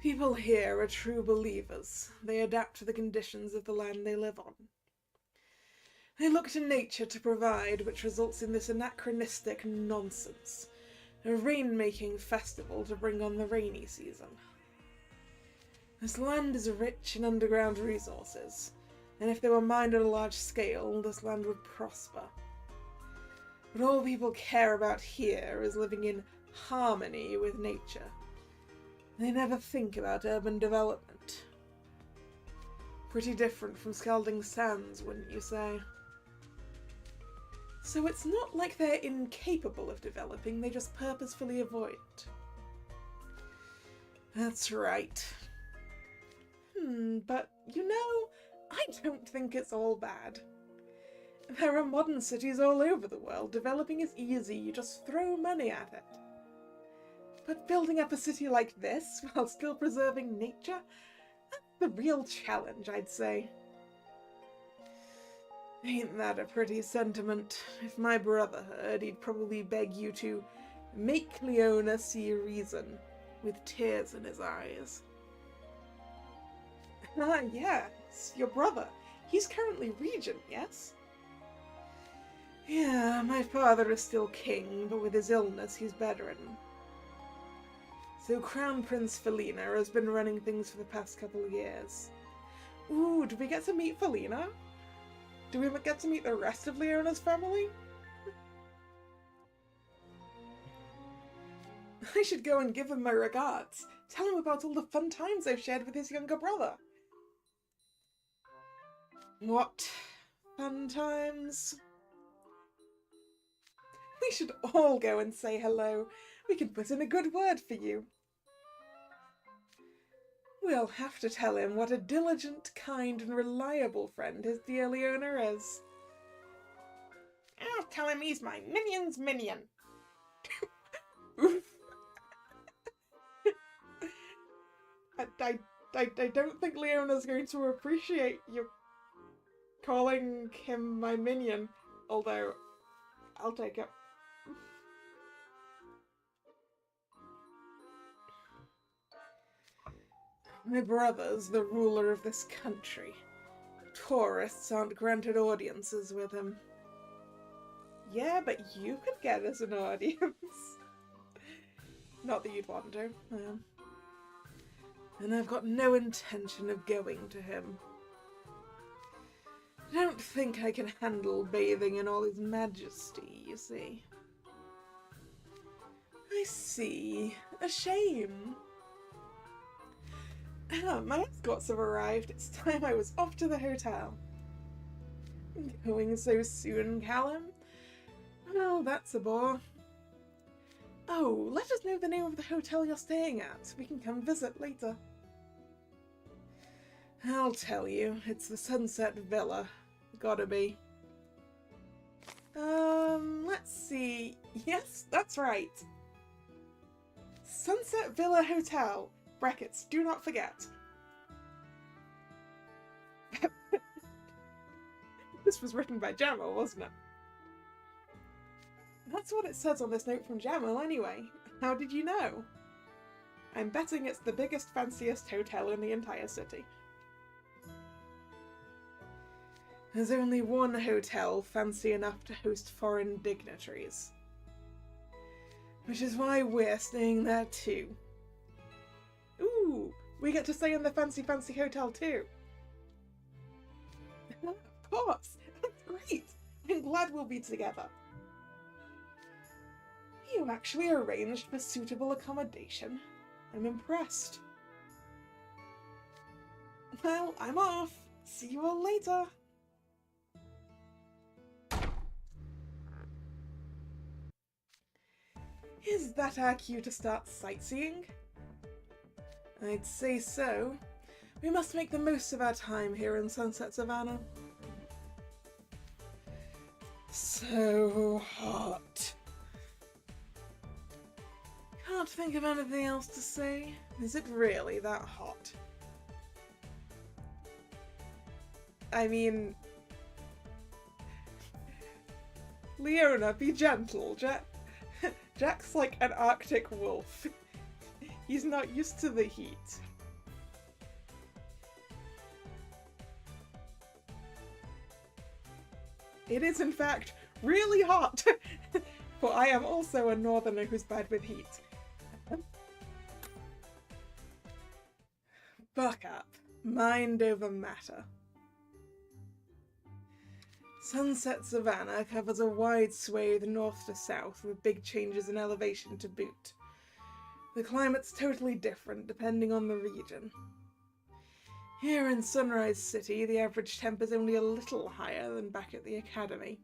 S1: People here are true believers. They adapt to the conditions of the land they live on. They look to nature to provide, which results in this anachronistic nonsense. A rain-making festival to bring on the rainy season. This land is rich in underground resources, and if they were mined on a large scale, this land would prosper. But all people care about here is living in harmony with nature. They never think about urban development. Pretty different from Scalding Sands, wouldn't you say? So it's not like they're incapable of developing, they just purposefully avoid it. That's right. But, you know, I don't think it's all bad. There are modern cities all over the world. Developing is easy, you just throw money at it. But building up a city like this, while still preserving nature, that's the real challenge, I'd say. Ain't that a pretty sentiment? If my brother heard, he'd probably beg you to make Leona see reason, with tears in his eyes. Ah, yes, your brother. He's currently regent, yes? Yeah, my father is still king, but with his illness he's bedridden. So Crown Prince Felina has been running things for the past couple of years. Ooh, did we get to meet Felina? Do we get to meet the rest of Leona's family? I should go and give him my regards. Tell him about all the fun times I've shared with his younger brother. What fun times? We should all go and say hello. We can put in a good word for you. We'll have to tell him what a diligent, kind, and reliable friend his dear Leona is.
S2: I'll tell him he's my minion's minion.
S1: I don't think Leona's going to appreciate you calling him my minion, although I'll take it. My brother's the ruler of this country. tourists aren't granted audiences with him. Yeah, but you could get us an audience. Not that you'd want to. And I've got no intention of going to him. I don't think I can handle bathing in all his majesty, you see. I see. A shame. My escorts have arrived. It's time I was off to the hotel. Going so soon, Callum? Well, that's a bore. Oh, let us know the name of the hotel you're staying at. We can come visit later. I'll tell you. It's the Sunset Villa. Gotta be. Let's see. Yes, that's right. Sunset Villa Hotel. Brackets, do not forget. This was written by Jamal, wasn't it? That's what it says on this note from Jamal, anyway. How did you know? I'm betting it's the biggest, fanciest hotel in the entire city. There's only one hotel fancy enough to host foreign dignitaries. Which is why we're staying there too. Ooh, we get to stay in the fancy hotel too. Of course, that's great. I'm glad we'll be together. You actually arranged for suitable accommodation. I'm impressed. Well, I'm off. See you all later. Is that our cue to start sightseeing? I'd say so. We must make the most of our time here in Sunset Savanna. So hot. Can't think of anything else to say. Is it really that hot? I mean... Leona, be gentle. Jack's like an Arctic wolf. He's not used to the heat. It is in fact really hot, but I am also a northerner who's bad with heat. Buck up. Mind over matter. Sunset Savanna covers a wide swathe north to south with big changes in elevation to boot. The climate's totally different depending on the region. Here in Sunrise City, the average temp is only a little higher than back at the academy.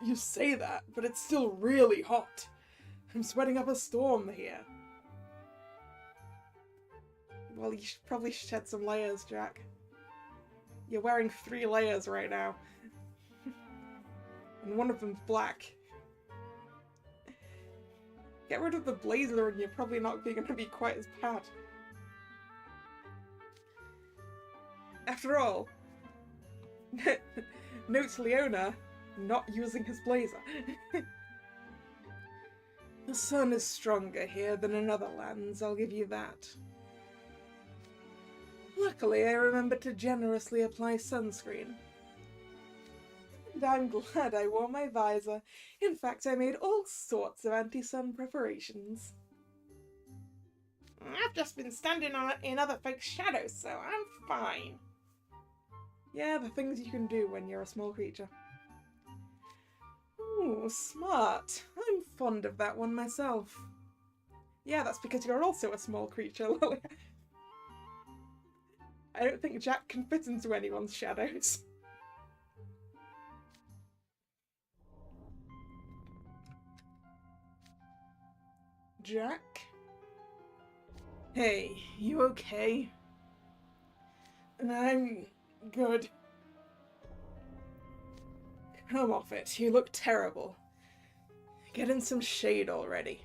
S1: You say that, but it's still really hot. I'm sweating up a storm here. Well, you should probably shed some layers, Jack. You're wearing 3 layers right now. And one of them's black. Get rid of the blazer and you're probably not going to be quite as bad. After all, note Leona not using his blazer. The sun is stronger here than in other lands, I'll give you that. Luckily, I remembered to generously apply sunscreen. And I'm glad I wore my visor. In fact, I made all sorts of anti-sun preparations.
S2: I've just been standing in other folks' shadows, so I'm fine.
S1: Yeah, the things you can do when you're a small creature. Ooh, smart. I'm fond of that one myself. Yeah, that's because you're also a small creature, Lily. I don't think Jack can fit into anyone's shadows. Jack? Hey, you okay? I'm good. Come off it, you look terrible. Get in some shade already.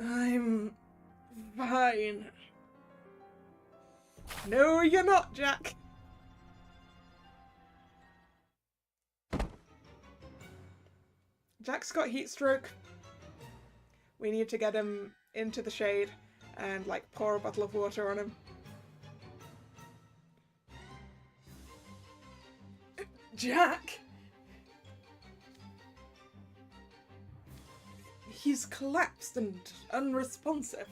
S1: I'm fine. No, you're not, Jack! Jack's got heat stroke. We need to get him into the shade and, like, pour a bottle of water on him. Jack! He's collapsed and unresponsive.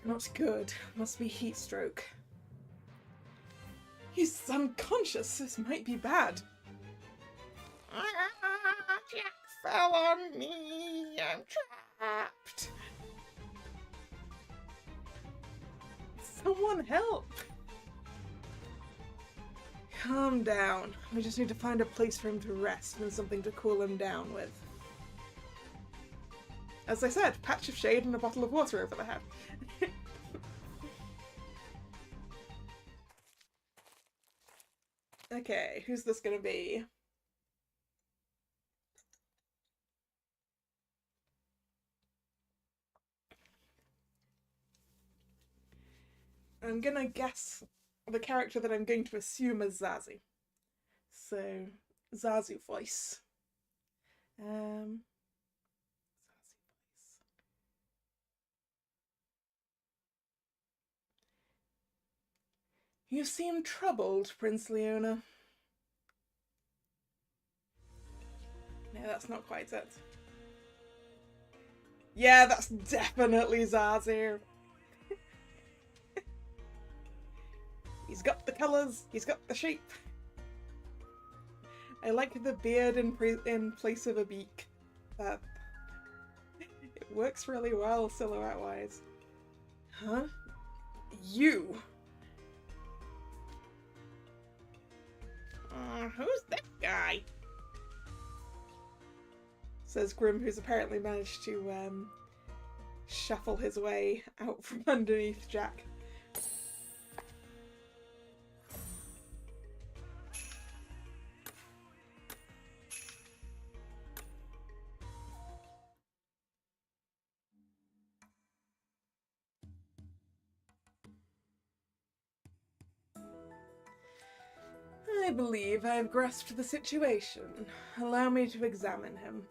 S1: Not good. Must be heat stroke. He's unconscious. This might be bad.
S2: Jack fell on me. I'm trapped.
S1: Someone help! Calm down. We just need to find a place for him to rest and something to cool him down with. As I said, patch of shade and a bottle of water over the head. Okay, who's this gonna be? I'm gonna guess the character that I'm going to assume is Zazie. So, Zazie voice. Zazie voice. You seem troubled, Prince Leona. No, that's not quite it. Yeah, that's definitely Zazie. He's got the colours, he's got the shape. I like the beard in place of a beak. That it works really well silhouette-wise. Huh? You?
S2: Who's that guy?
S1: Says Grim, who's apparently managed to shuffle his way out from underneath Jack. I believe I have grasped the situation. Allow me to examine him.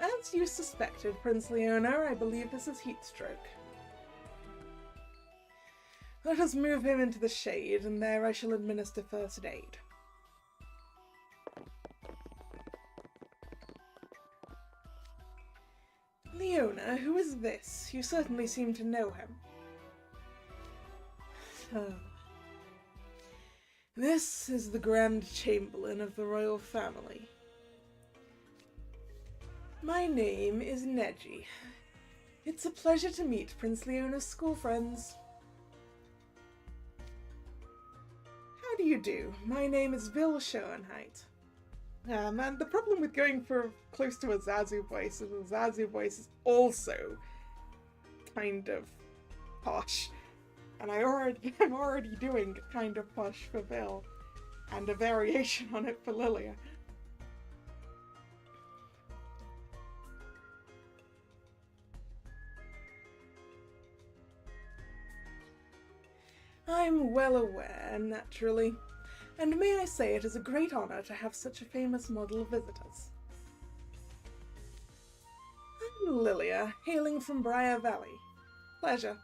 S1: As you suspected, Prince Leona, I believe this is heat stroke. Let us move him into the shade, and there I shall administer first aid. Leona, who is this? You certainly seem to know him. Oh. This is the Grand Chamberlain of the royal family. My name is Neji. It's a pleasure to meet Prince Leona's school friends. How do you do? My name is Vil Schoenheit. Man, the problem with going for close to a Zazu voice is the Zazu voice is also kind of posh. And I'm already doing kind of posh for Vil, and a variation on it for Lilia. I'm well aware, naturally, and may I say it is a great honor to have such a famous model visit us. I'm Lilia, hailing from Briar Valley. Pleasure.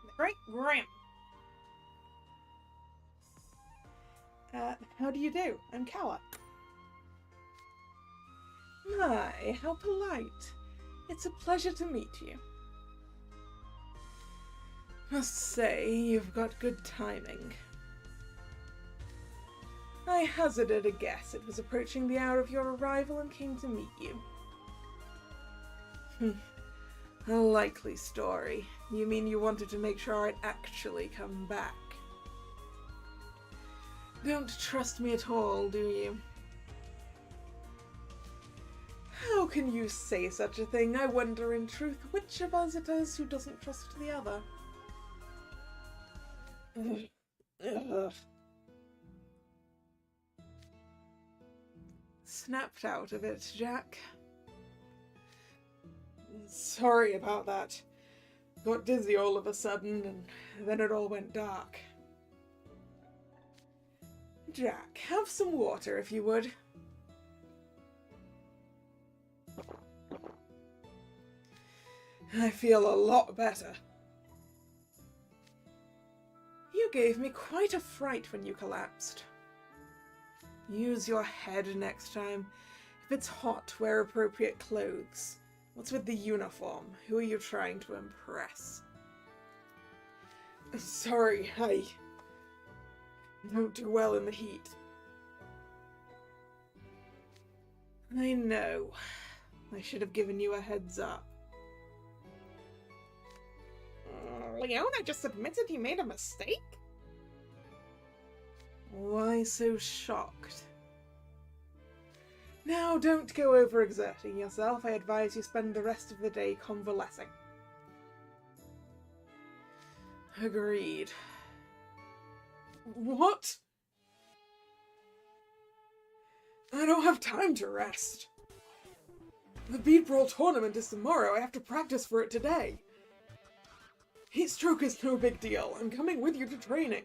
S2: The Great Grim.
S1: How do you do? I'm Kalla. My, how polite. It's a pleasure to meet you. Must say, you've got good timing. I hazarded a guess it was approaching the hour of your arrival and came to meet you. A likely story. You mean you wanted to make sure I'd actually come back? Don't trust me at all, do you? How can you say such a thing? I wonder in truth which of us it is who doesn't trust the other. Ugh. Snapped out of it, Jack. Sorry about that. Got dizzy all of a sudden, and then it all went dark. Jack, have some water if you would. I feel a lot better. You gave me quite a fright when you collapsed. Use your head next time. If it's hot, wear appropriate clothes. What's with the uniform? Who are you trying to impress? Sorry, I don't do well in the heat. I know. I should have given you a heads up.
S2: Leona just admitted he made a mistake?
S1: Why so shocked? Now, don't go overexerting yourself. I advise you spend the rest of the day convalescing. Agreed. What? I don't have time to rest. The bead brawl tournament is tomorrow. I have to practice for it today. Heat stroke is no big deal. I'm coming with you to training.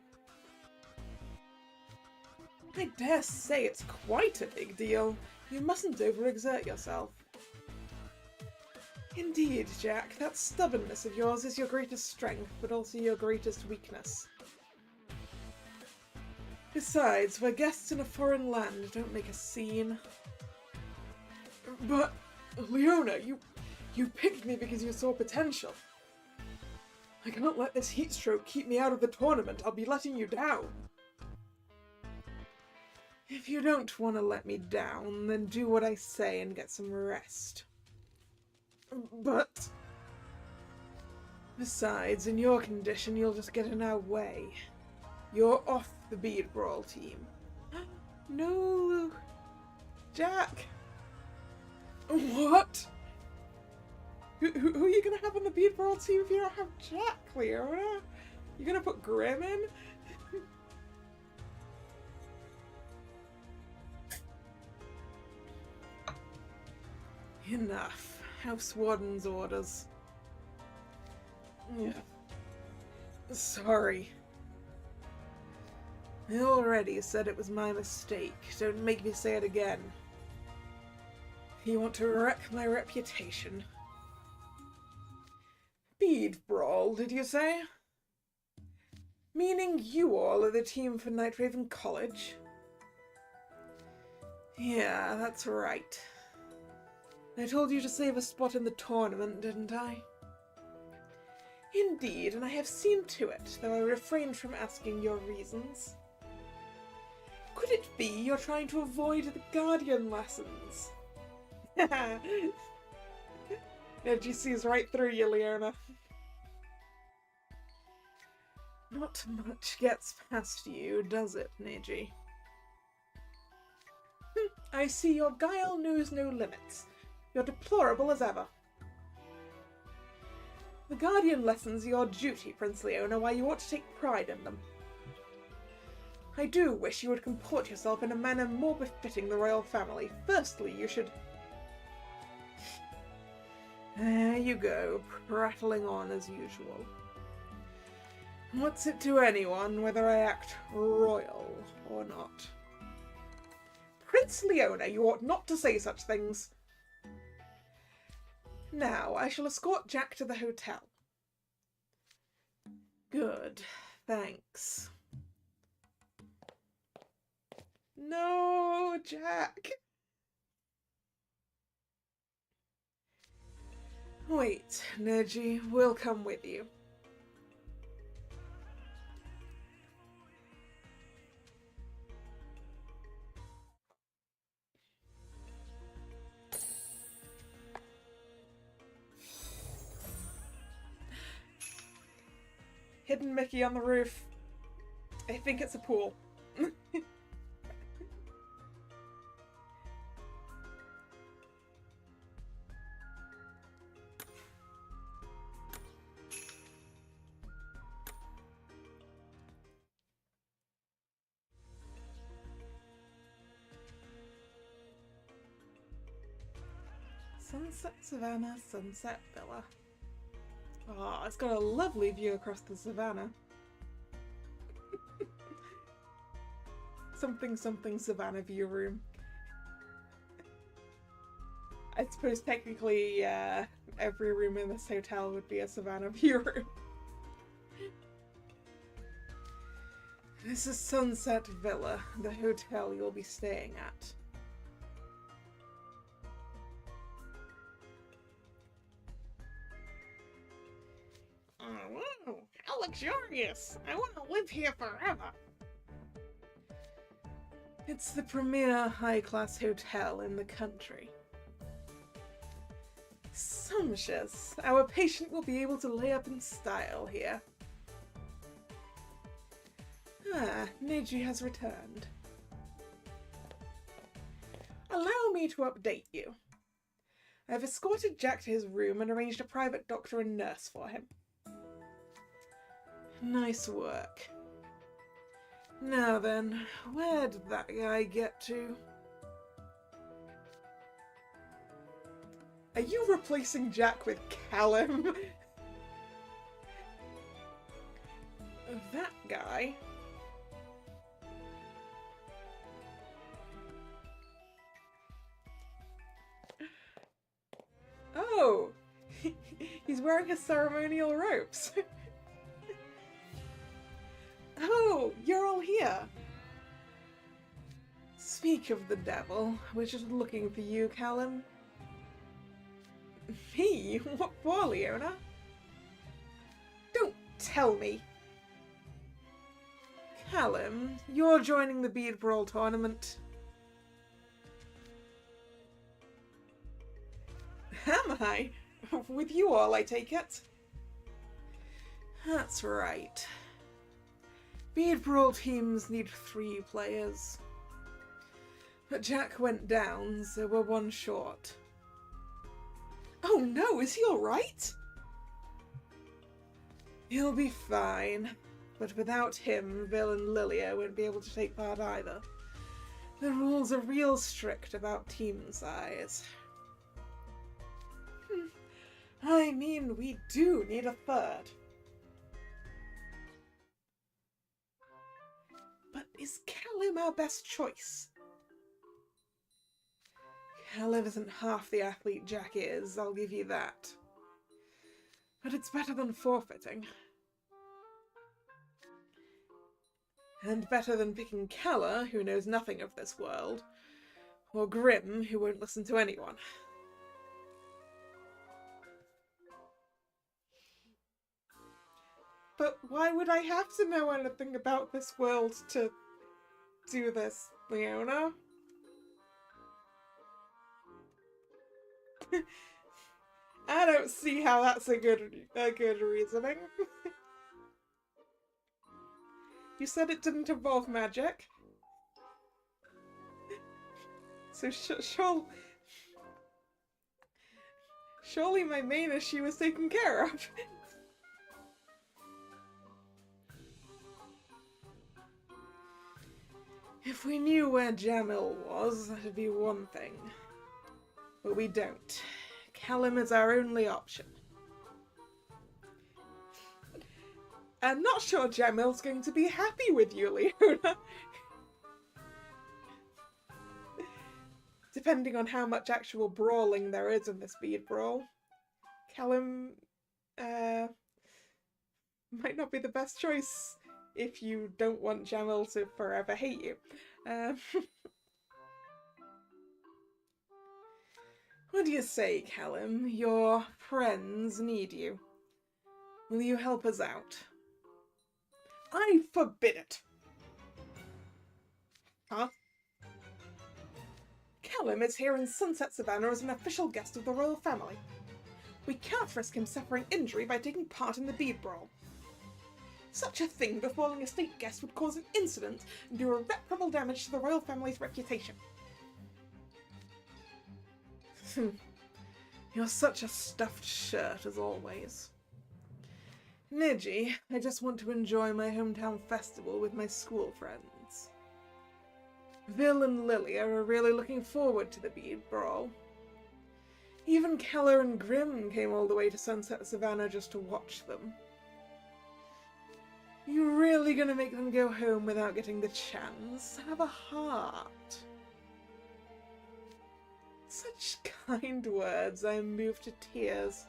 S1: I dare say it's quite a big deal. You mustn't overexert yourself. Indeed, Jack, that stubbornness of yours is your greatest strength, but also your greatest weakness. Besides, we're guests in a foreign land. Don't make a scene. But, Leona, you picked me because you saw potential. I cannot let this heat stroke keep me out of the tournament. I'll be letting you down. If you don't want to let me down, then do what I say and get some rest. But... Besides, in your condition, you'll just get in our way. You're off the bead brawl team. No! Jack! What? Who are you gonna have on the bead brawl team if you don't have Jack, Leona? You gonna put Grim in? Enough. House Warden's orders. Yeah. Sorry. I already said it was my mistake. Don't make me say it again. You want to wreck my reputation. Bead brawl, did you say? Meaning you all are the team for Night Raven College? Yeah, that's right. I told you to save a spot in the tournament, didn't I? Indeed, and I have seen to it, though I refrained from asking your reasons. Could it be you're trying to avoid the Guardian lessons? Neji sees right through you, Leona. Not much gets past you, does it, Neji? I see your guile knows no limits. You're deplorable as ever. The Guardian lessons are your duty, Prince Leona, why you ought to take pride in them. I do wish you would comport yourself in a manner more befitting the royal family. Firstly, you should... There you go, prattling on as usual. What's it to anyone whether I act royal or not? Prince Leona, you ought not to say such things. Now, I shall escort Jack to the hotel. Good, thanks. No, Jack! Wait, Neji, we'll come with you. Hidden Mickey on the roof. I think it's a pool. Sunset Savannah, Sunset Villa. Oh, it's got a lovely view across the savannah. Something Savannah view room. I suppose technically every room in this hotel would be a Savanna view room. This is Sunset Villa, the hotel you'll be staying at.
S2: Oh, wow, how luxurious! I want to live here forever.
S1: It's the premier high-class hotel in the country. Sumptuous. Our patient will be able to lay up in style here. Ah, Neji has returned. Allow me to update you. I've escorted Jack to his room and arranged a private doctor and nurse for him. Nice work. Now then, where did that guy get to? Are you replacing Jack with Callum? That guy? Oh! He's wearing his ceremonial robes. Oh, you're all here. Speak of the devil, we're just looking for you, Callum. Me? What for, Leona? Don't tell me. Callum, you're joining the Bead Brawl tournament. Am I? With you all, I take it? That's right. Bead Brawl teams need 3 players. But Jack went down, so we're 1 short. Oh no, is he alright? He'll be fine. But without him, Vil and Lilia won't be able to take part either. The rules are real strict about team size. I mean, we do need a 3rd. But is Callum our best choice? Callum isn't half the athlete Jack is, I'll give you that. But it's better than forfeiting. And better than picking Kalla, who knows nothing of this world, or Grim, who won't listen to anyone. But why would I have to know anything about this world to do this, Leona? I don't see how that's a good reasoning. You said it didn't involve magic. So surely my main issue was taken care of. If we knew where Jamil was, that'd be one thing. But we don't. Callum is our only option. I'm not sure Jamil's going to be happy with you, Leona. Depending on how much actual brawling there is in this bead brawl. Callum, might not be the best choice if you don't want Jamil to forever hate you. What do you say, Callum? Your friends need you. Will you help us out? I forbid it! Huh? Callum is here in Sunset Savanna as an official guest of the royal family. We can't risk him suffering injury by taking part in the bead brawl. Such a thing befalling a state guest would cause an incident and do irreparable damage to the royal family's reputation. You're such a stuffed shirt, as always. Neji, I just want to enjoy my hometown festival with my school friends. Vil and Lilia are really looking forward to the bead brawl. Even Kalla and Grim came all the way to Sunset Savanna just to watch them. You really gonna make them go home without getting the chance? Have a heart. Such kind words, I am moved to tears.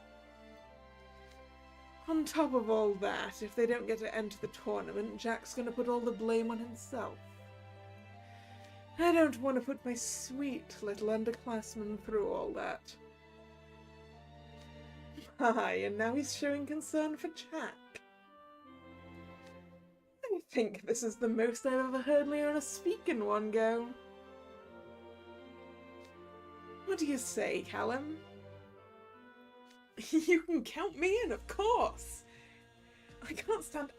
S1: On top of all that, if they don't get to enter the tournament, Jack's gonna put all the blame on himself. I don't want to put my sweet little underclassman through all that. Hi, and now he's showing concern for Jack. I think this is the most I've ever heard Leona speak in one go. What do you say, Callum? You can count me in, of course. I can't stand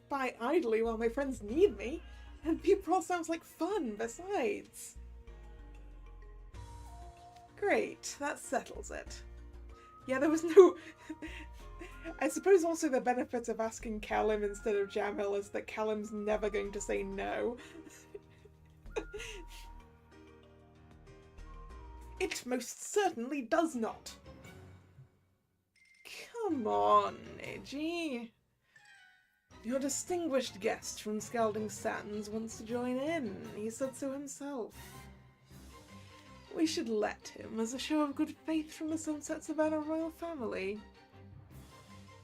S1: by idly while my friends need me, and Beadbrawl sounds like fun besides. Great, that settles it. Yeah, there was no... I suppose also the benefit of asking Callum instead of Jamil is that Callum's never going to say no. It most certainly does not. Come on, Niji. Your distinguished guest from Scalding Sands wants to join in. He said so himself. We should let him as a show of good faith from the Sunset Savanna royal family.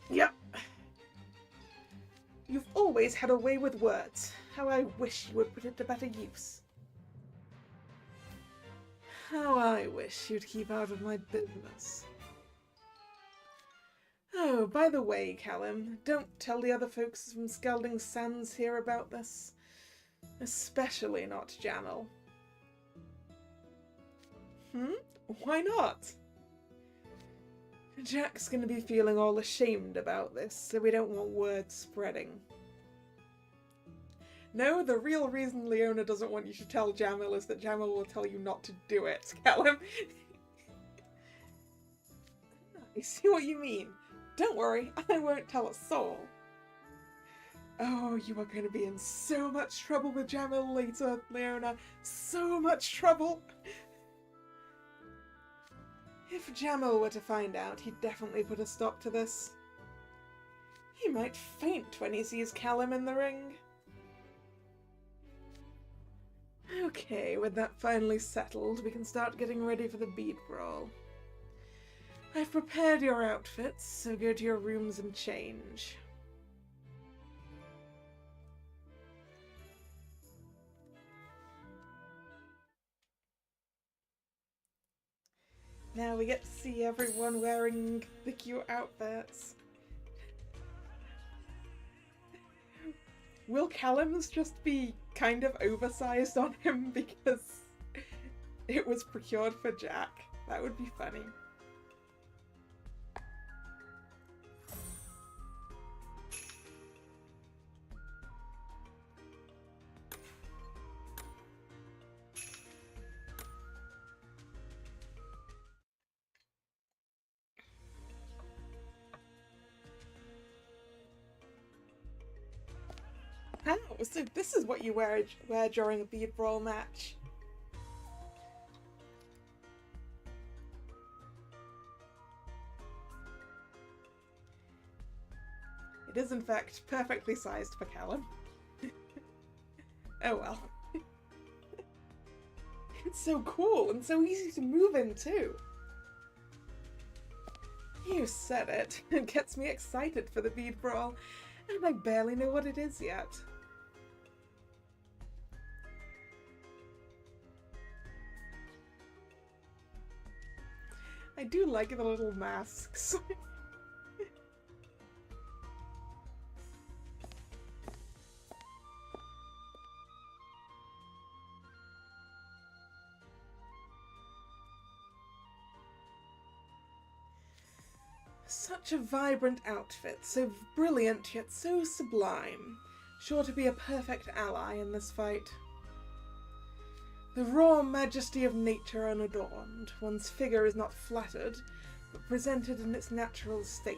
S1: Yep. You've always had a way with words. How I wish you would put it to better use. How I wish you'd keep out of my business. Oh, by the way, Callum, don't tell the other folks from Scalding Sands here about this. Especially not Jamil. Why not? Jack's gonna be feeling all ashamed about this, so we don't want word spreading. No, the real reason Leona doesn't want you to tell Jamil is that Jamil will tell you not to do it, Callum. I see what you mean. Don't worry, I won't tell a soul. Oh, you are going to be in so much trouble with Jamil later, Leona. So much trouble. If Jamil were to find out, he'd definitely put a stop to this. He might faint when he sees Callum in the ring. Okay, with that finally settled, we can start getting ready for the Beadbrawl. I've prepared your outfits, so go to your rooms and change. Now we get to see everyone wearing the cute outfits. Will Callum's just be kind of oversized on him because it was procured for Jack? That would be funny. Oh, so this is what you wear during a Beadbrawl match. It is in fact perfectly sized for Callum. Oh well. It's so cool and so easy to move in too. You said it. It gets me excited for the Beadbrawl, and I barely know what it is yet. I do like the little masks. Such a vibrant outfit, so brilliant yet so sublime, sure to be a perfect ally in this fight. The raw majesty of nature unadorned, one's figure is not flattered, but presented in its natural state.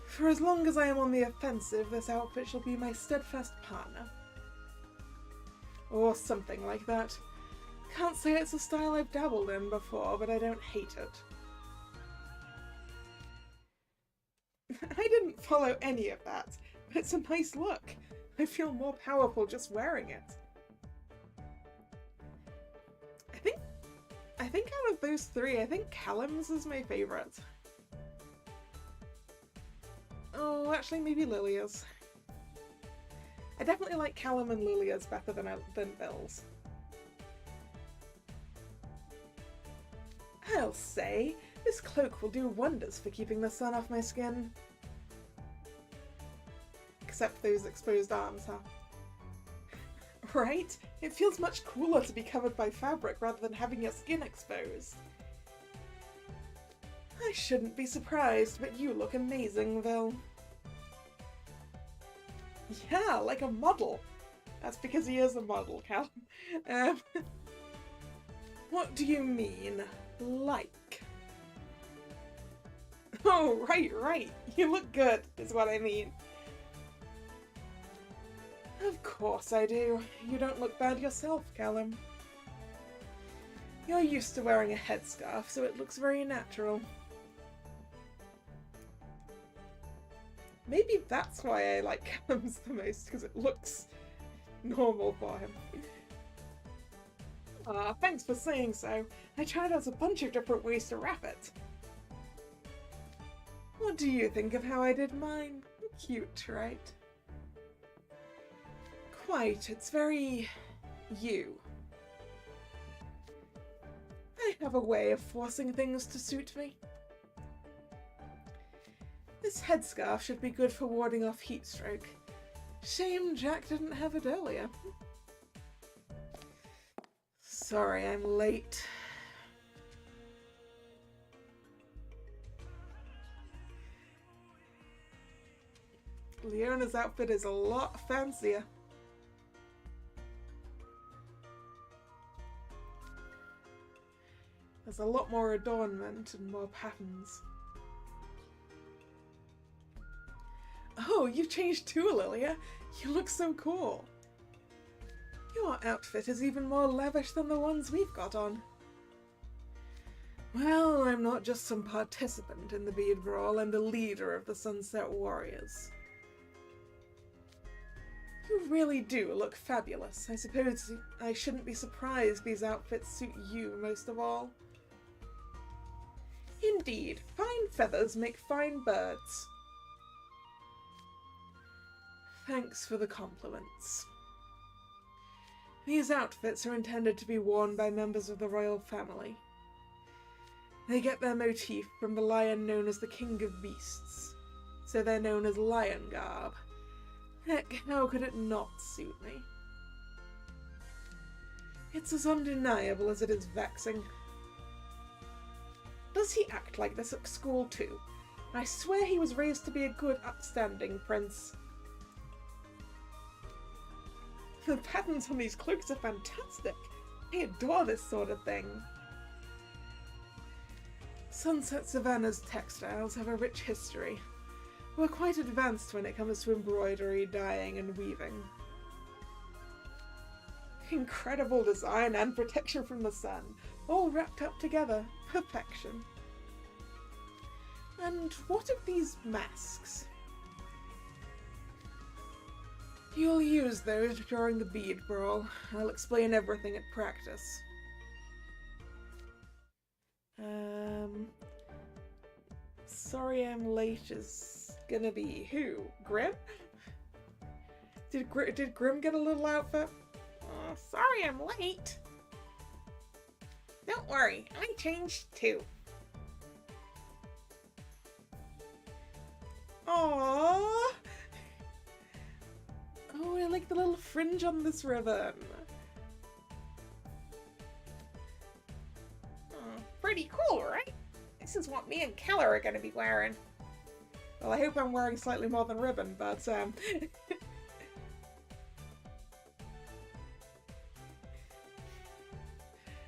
S1: For as long as I am on the offensive, this outfit shall be my steadfast partner. Or something like that. Can't say it's a style I've dabbled in before, but I don't hate it. I didn't follow any of that, but it's a nice look. I feel more powerful just wearing it. I think out of those three, I think Callum's is my favourite. Oh, actually maybe Lilia's. I definitely like Callum and Lilia's better than Bill's. I'll say, this cloak will do wonders for keeping the sun off my skin. Except those exposed arms, huh? Right? It feels much cooler to be covered by fabric rather than having your skin exposed. I shouldn't be surprised, but you look amazing, Vil. Yeah, like a model. That's because he is a model, Callum. What do you mean, like? Oh, right. You look good, is what I mean. Of course I do. You don't look bad yourself, Callum. You're used to wearing a headscarf, so it looks very natural. Maybe that's why I like Callum's the most, because it looks normal for him. Thanks for saying so. I tried out a bunch of different ways to wrap it. What do you think of how I did mine? Cute, right? Quite. It's very you. I have a way of forcing things to suit me. This headscarf should be good for warding off heat stroke. Shame Jack didn't have it earlier. Sorry, I'm late. Leona's outfit is a lot fancier. There's a lot more adornment and more patterns. Oh, you've changed too, Lilia. You look so cool. Your outfit is even more lavish than the ones we've got on. Well, I'm not just some participant in the bead brawl, I'm the leader of the Sunset Warriors. You really do look fabulous. I suppose I shouldn't be surprised these outfits suit you most of all. Indeed, fine feathers make fine birds. Thanks for the compliments. These outfits are intended to be worn by members of the royal family. They get their motif from the lion known as the King of Beasts, so they're known as lion garb. Heck, how could it not suit me? It's as undeniable as it is vexing. Does he act like this at school too? I swear he was raised to be a good, upstanding prince. The patterns on these cloaks are fantastic. I adore this sort of thing. Sunset Savanna's textiles have a rich history. We're quite advanced when it comes to embroidery, dyeing, and weaving. Incredible design and protection from the sun, all wrapped up together. Perfection. And what of these masks? You'll use those during the bead brawl. I'll explain everything at practice. Sorry I'm late is gonna be who? Grim? Did Grim get a little outfit?
S2: Sorry I'm late. Don't worry, I changed too.
S1: Aww! Oh, I like the little fringe on this ribbon.
S2: Pretty cool, right? This is what me and Kalla are going to be wearing.
S1: Well, I hope I'm wearing slightly more than ribbon, but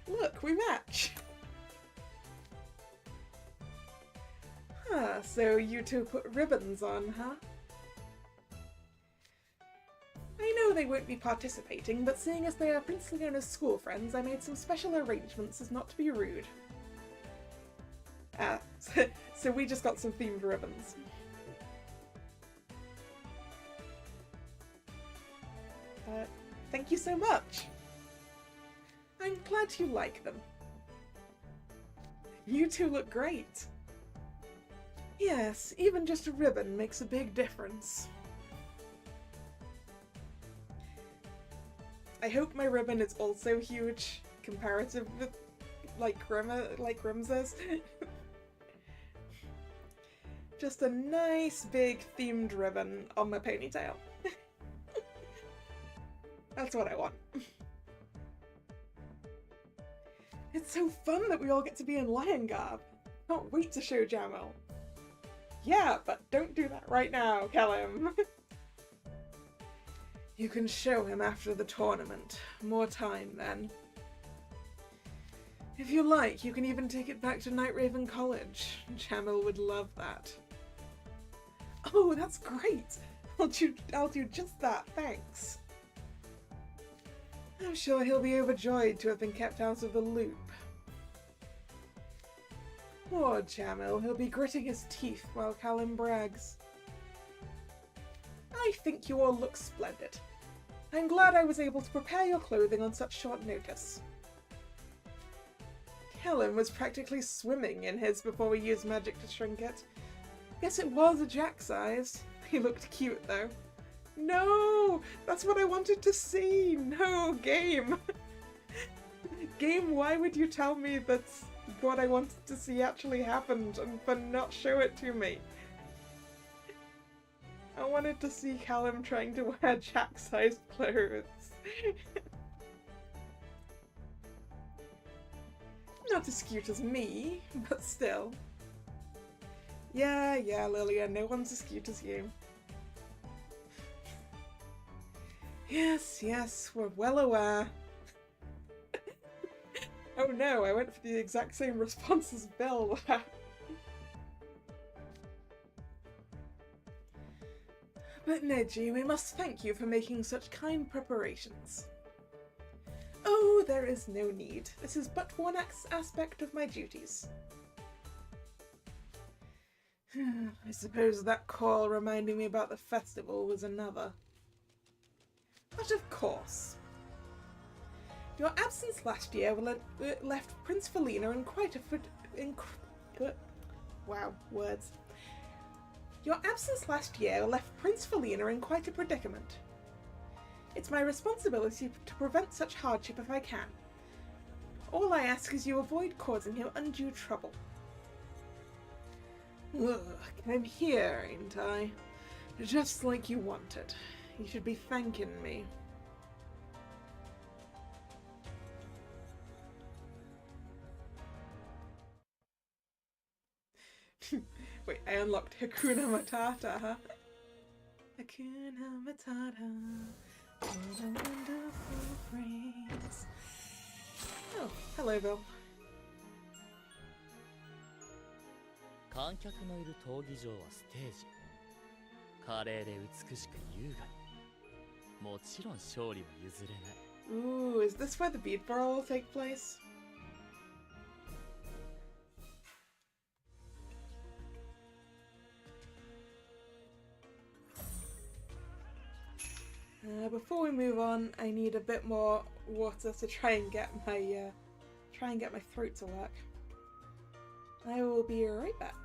S1: look, we match! Huh, so you two put ribbons on, huh? I know they won't be participating, but seeing as they are Prince Leona's school friends, I made some special arrangements as not to be rude. So we just got some themed ribbons. Thank you so much! I'm glad you like them. You two look great. Yes, even just a ribbon makes a big difference. I hope my ribbon is also huge, comparative with, like Grim's. Just a nice big themed ribbon on my ponytail. That's what I want. It's so fun that we all get to be in lion garb. Can't wait to show Jamil. Yeah, but don't do that right now, Callum. You can show him after the tournament. More time then. If you like, you can even take it back to Night Raven College. Jamil would love that. Oh, that's great! I'll do just that, thanks. I'm sure he'll be overjoyed to have been kept out of the loop. Poor Jamil, he'll be gritting his teeth while Callum brags. I think you all look splendid. I'm glad I was able to prepare your clothing on such short notice. Callum was practically swimming in his before we used magic to shrink it. Guess it was a jack size. He looked cute though. No! That's what I wanted to see! No, game! Game, why would you tell me that what I wanted to see actually happened and but not show it to me? I wanted to see Callum trying to wear jack-sized clothes. Not as cute as me, but still. Yeah, Lilia, no one's as cute as you. Yes, we're well aware. Oh no, I went for the exact same response as Bill. But Neji, we must thank you for making such kind preparations. Oh, there is no need. This is but one aspect of my duties. I suppose that call reminding me about the festival was another. But of course. Your absence last year left Prince Felina in quite a wow, words. Your absence last year left Prince Felina in quite a predicament. It's my responsibility to prevent such hardship if I can. All I ask is you avoid causing him undue trouble. Ugh, I'm here, ain't I? Just like you wanted. You should be thanking me. Wait, I unlocked Hakuna Matata, huh? Hakuna Matata, what a wonderful phrase. Oh, hello, Bill.
S3: 観客のいる闘技場はステージ。華麗で美しく優雅に。もちろん勝利は譲れない。
S1: Ooh, is this where the bead brawl will take place? Before we move on, I need a bit more water to try and get my throat to work. I will be right back.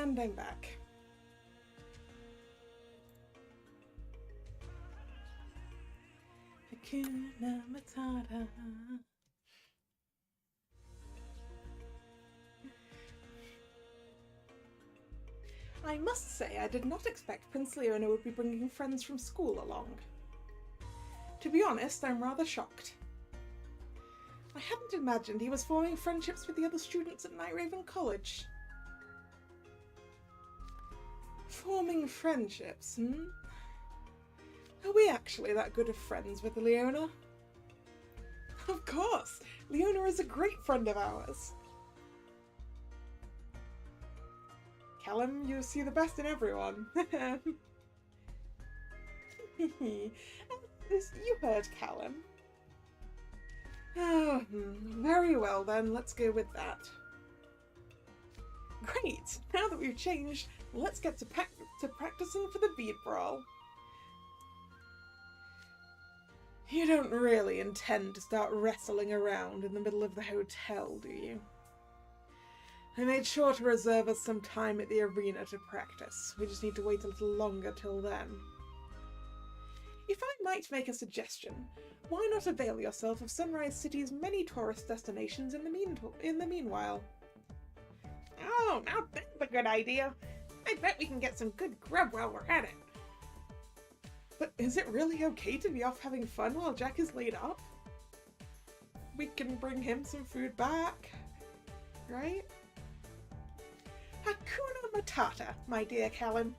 S1: And I'm back. Hakuna Matata. I must say, I did not expect Prince Leona would be bringing friends from school along. To be honest, I'm rather shocked. I hadn't imagined he was forming friendships with the other students at Nightraven College. Forming friendships, hmm? Are we actually that good of friends with Leona? Of course! Leona is a great friend of ours. Callum, you see the best in everyone. You heard Callum. Oh, very well then, let's go with that. Great! Now that we've changed, let's get to practicing for the bead brawl. You don't really intend to start wrestling around in the middle of the hotel, do you? I made sure to reserve us some time at the arena to practice. We just need to wait a little longer till then. If I might make a suggestion, why not avail yourself of Sunrise City's many tourist destinations in the meanwhile?
S2: Oh, now that's a good idea. I bet we can get some good grub while we're at it.
S1: But is it really okay to be off having fun while Jack is laid up? We can bring him some food back, right?
S2: Hakuna Matata, my dear Callum.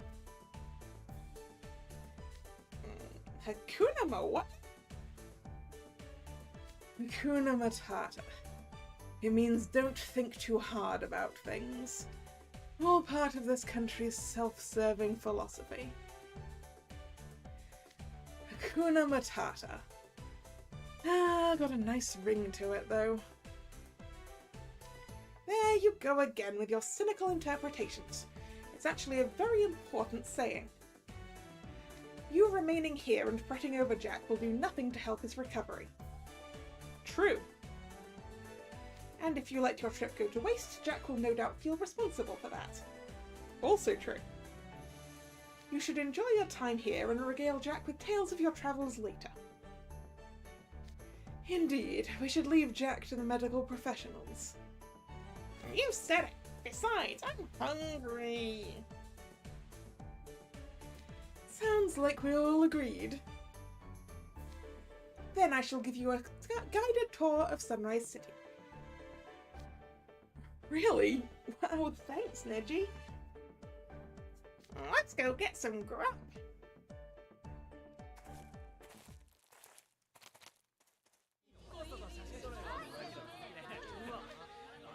S1: Hakuna Ma what? Hakuna Matata. It means don't think too hard about things. All part of this country's self-serving philosophy. Hakuna Matata. Ah, got a nice ring to it though.
S2: There you go again with your cynical interpretations. It's actually a very important saying. You remaining here and fretting over Jack will do nothing to help his recovery.
S1: True.
S2: And if you let your trip go to waste, Jack will no doubt feel responsible for that.
S1: Also true.
S2: You should enjoy your time here and regale Jack with tales of your travels later.
S1: Indeed, we should leave Jack to the medical professionals.
S2: You said it! Besides, I'm hungry!
S1: Sounds like we all agreed.
S2: Then I shall give you a guided tour of Sunrise City.
S1: Really?
S2: Wow, thanks, Neji. Let's go get some grub.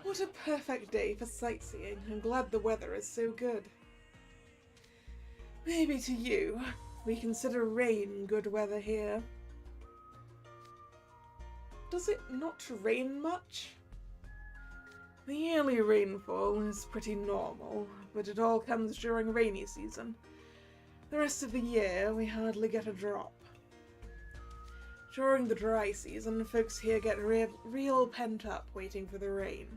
S1: What a perfect day for sightseeing. I'm glad the weather is so good. Maybe to you, we consider rain good weather here. Does it not rain much? The yearly rainfall is pretty normal, but it all comes during rainy season. The rest of the year, we hardly get a drop. During the dry season, folks here get real pent up waiting for the rain.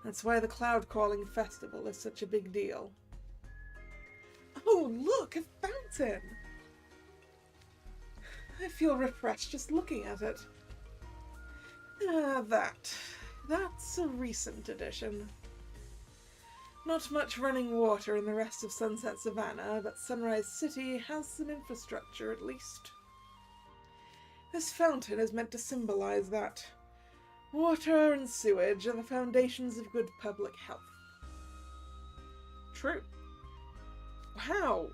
S1: That's why the Cloudcalling festival is such a big deal. Oh, look! A fountain! I feel refreshed just looking at it. That's a recent addition. Not much running water in the rest of Sunset Savanna, but Sunrise City has some infrastructure at least. This fountain is meant to symbolize that. Water and sewage are the foundations of good public health.
S2: True.
S1: Wow!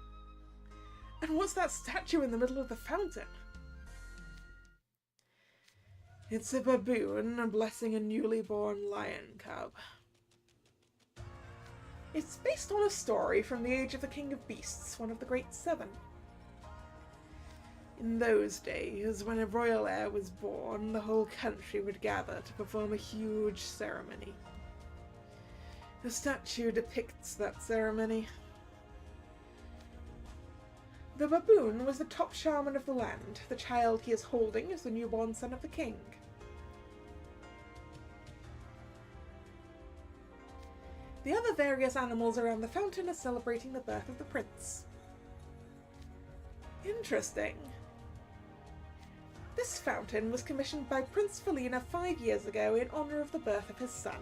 S1: And what's that statue in the middle of the fountain? It's a baboon blessing a newly born lion cub.
S2: It's based on a story from the age of the King of Beasts, one of the Great Seven.
S1: In those days, when a royal heir was born, the whole country would gather to perform a huge ceremony. The statue depicts that ceremony.
S2: The baboon was the top shaman of the land. The child he is holding is the newborn son of the king. The other various animals around the fountain are celebrating the birth of the prince. Interesting. This fountain was commissioned by Prince Felina 5 years ago in honour of the birth of his son.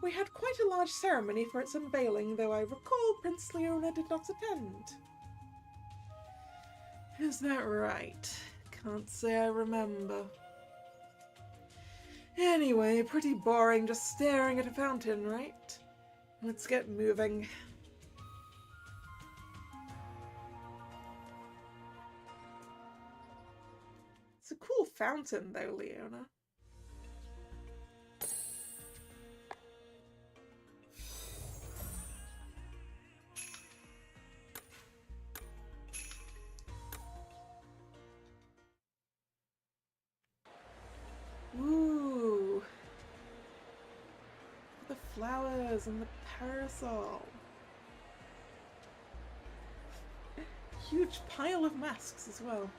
S2: We had quite a large ceremony for its unveiling, though I recall Prince Leona did not attend. Is that right? Can't say I remember. Anyway, pretty boring just staring at a fountain, right? Let's get moving. It's a cool fountain though, Leona. Ooh. The flowers and the parasol. Huge pile of masks as well.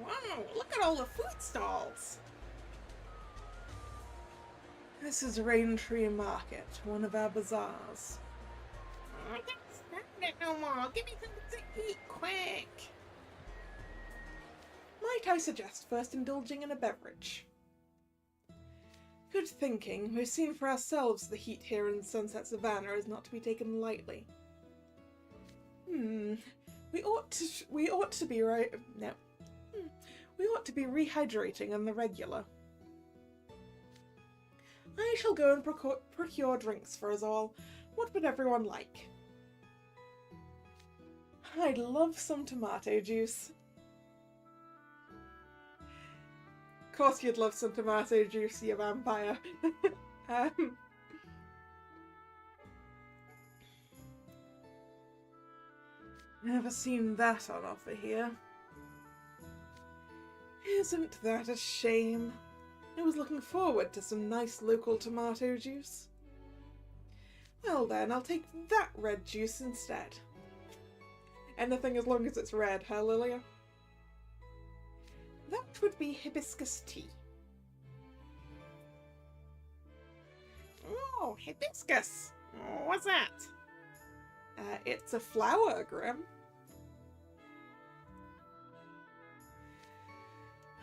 S2: Wow, look at all the food stalls. This is Raintree Market, one of our bazaars.
S1: I can't stand it no more. Give me something to eat, quick.
S2: Might I suggest first indulging in a beverage? Good thinking. We've seen for ourselves the heat here in Sunset Savanna is not to be taken lightly. We ought to be rehydrating on the regular. I shall go and procure drinks for us all. What would everyone like? I'd love some tomato juice. Of course you'd love some tomato juice, you vampire. Never seen that on offer here. Isn't that a shame? I was looking forward to some nice local tomato juice. Well then, I'll take that red juice instead. Anything as long as it's red, huh, Lilia? That would be hibiscus tea.
S1: Oh, hibiscus. What's that?
S2: It's a flower, Grim.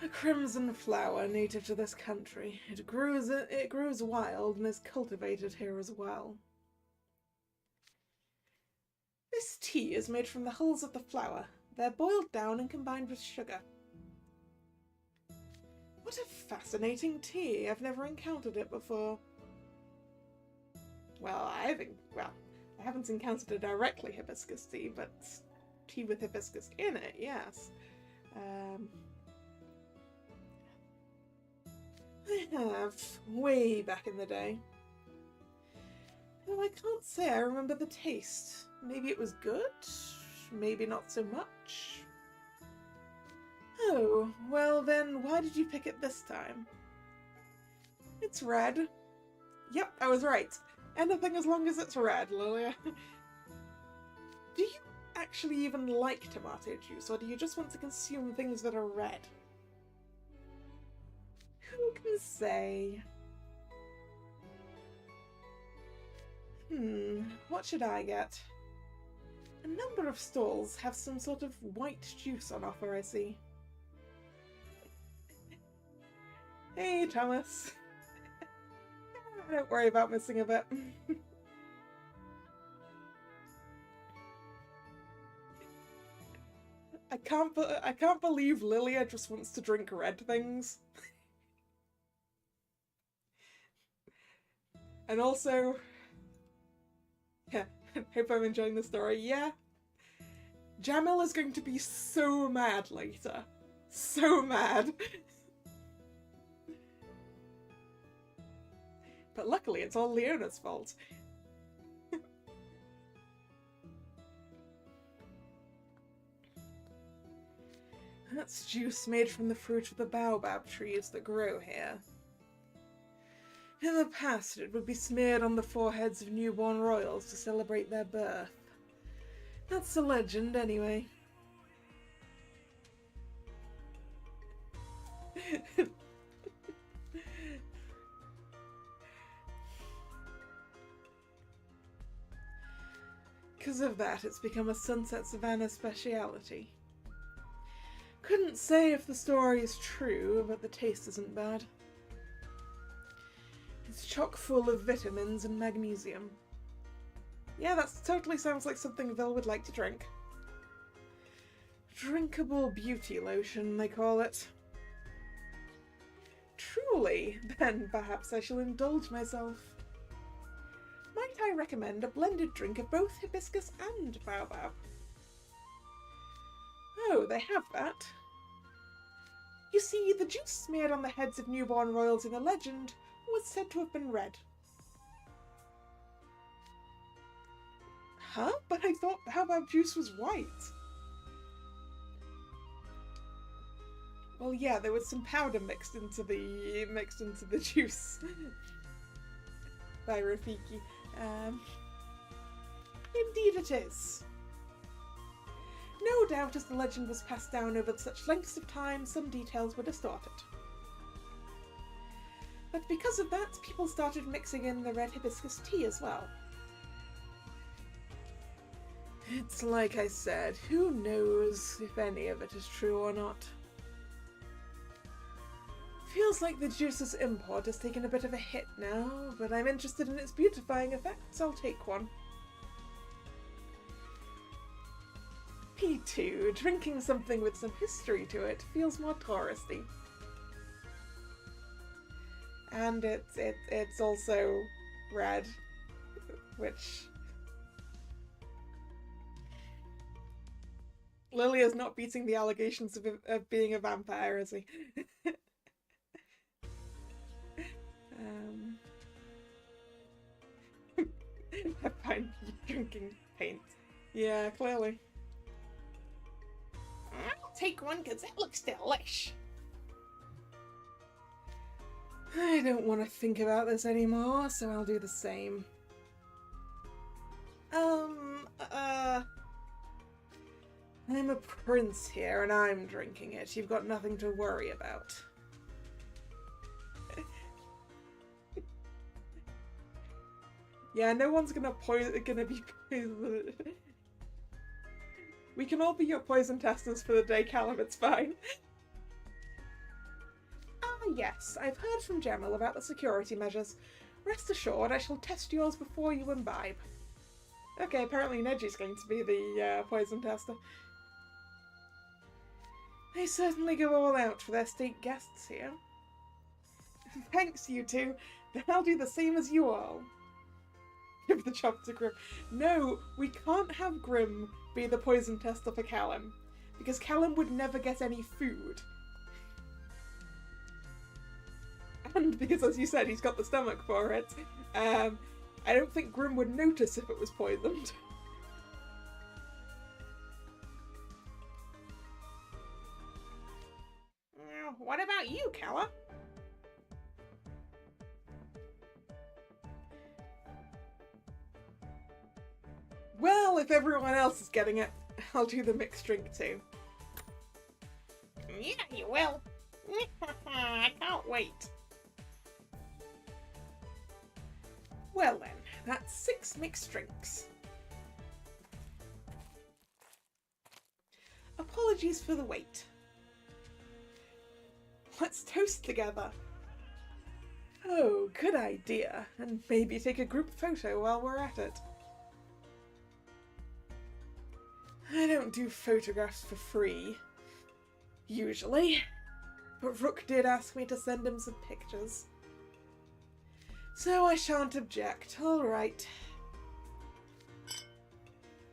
S2: A crimson flower native to this country. It grows wild and is cultivated here as well. This tea is made from the hulls of the flower. They're boiled down and combined with sugar. What a fascinating tea. I've never encountered it before. Well, I haven't encountered a directly hibiscus tea, but tea with hibiscus in it, yes. I have, way back in the day. Though I can't say I remember the taste. Maybe it was good, maybe not so much. Oh, well then, why did you pick it this time? It's red. Yep, I was right. Anything as long as it's red, Lilia. Do you actually even like tomato juice, or do you just want to consume things that are red? Who can say? What should I get? A number of stalls have some sort of white juice on offer, I see. Hey, Thomas. Don't worry about missing a bit. I can't believe Lilia just wants to drink red things. And also, yeah, hope I'm enjoying the story. Yeah, Jamil is going to be so mad later. So mad. But luckily, it's all Leona's fault. That's juice made from the fruit of the baobab trees that grow here. In the past, it would be smeared on the foreheads of newborn royals to celebrate their birth. That's the legend, anyway. Because of that, it's become a Sunset Savanna speciality. Couldn't say if the story is true, but the taste isn't bad. It's chock full of vitamins and magnesium. Yeah, that totally sounds like something Vil would like to drink. Drinkable beauty lotion, they call it. Truly, then perhaps I shall indulge myself. Might I recommend a blended drink of both hibiscus and baobab? Oh, they have that. You see, the juice smeared on the heads of newborn royals in the legend was said to have been red. Huh? But I thought baobab juice was white. Well, yeah, there was some powder mixed into the juice by Rafiki. Indeed it is. No doubt as the legend was passed down over such lengths of time, some details were distorted. But because of that, people started mixing in the red hibiscus tea as well. It's like I said, who knows if any of it is true or not. Feels like the juice's import has taken a bit of a hit now, but I'm interested in its beautifying effects. I'll take one. Me too. Drinking something with some history to it feels more touristy. And it's also red, which Lilia's not beating the allegations of being a vampire, is he? I find you drinking paint. Yeah, clearly.
S1: I'll take one because that looks delish.
S2: I don't want to think about this anymore, so I'll do the same. I'm a prince here and I'm drinking it. You've got nothing to worry about. Yeah, no one's gonna be poisoned. We can all be your poison testers for the day, Callum, it's fine. Ah yes, I've heard from Gemma about the security measures. Rest assured I shall test yours before you imbibe. Okay, apparently Neji's going to be the poison tester. They certainly go all out for their state guests here. Thanks, you two. Then I'll do the same as you all. Give the job to Grim. No, we can't have Grim be the poison tester for Callum, because Callum would never get any food. And because, as you said, he's got the stomach for it, I don't think Grim would notice if it was poisoned.
S1: What about you, Kalla?
S2: Well, if everyone else is getting it, I'll do the mixed drink too.
S1: Yeah, you will. I can't wait.
S2: Well then, that's 6 mixed drinks. Apologies for the wait. Let's toast together. Oh, good idea. And maybe take a group photo while we're at it. I don't do photographs for free, usually, but Rook did ask me to send him some pictures. So I shan't object, alright.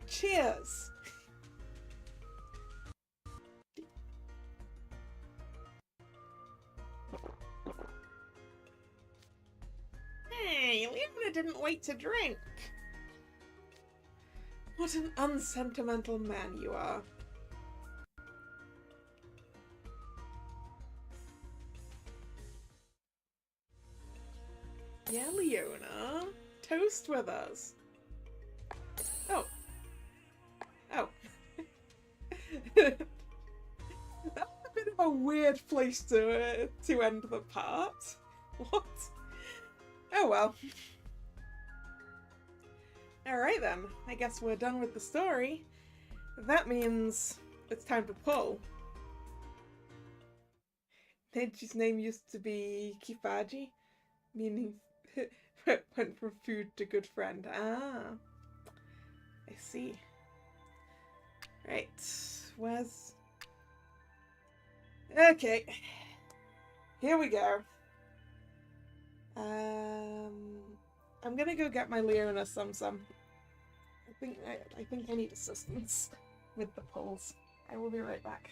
S2: Cheers!
S1: Hey, Leona didn't wait to drink.
S2: What an unsentimental man you are.
S1: Yeah, Leona. Toast with us. Oh. Oh. That's a bit of a weird place to end the part. What? Oh well. Alright then, I guess we're done with the story. That means it's time to pull. Neji's name used to be Kifaji, meaning went from food to good friend. Ah, I see. Right, where's... Okay, here we go. I'm gonna go get my Leona some. I think I need assistance with the pulls. I will be right back.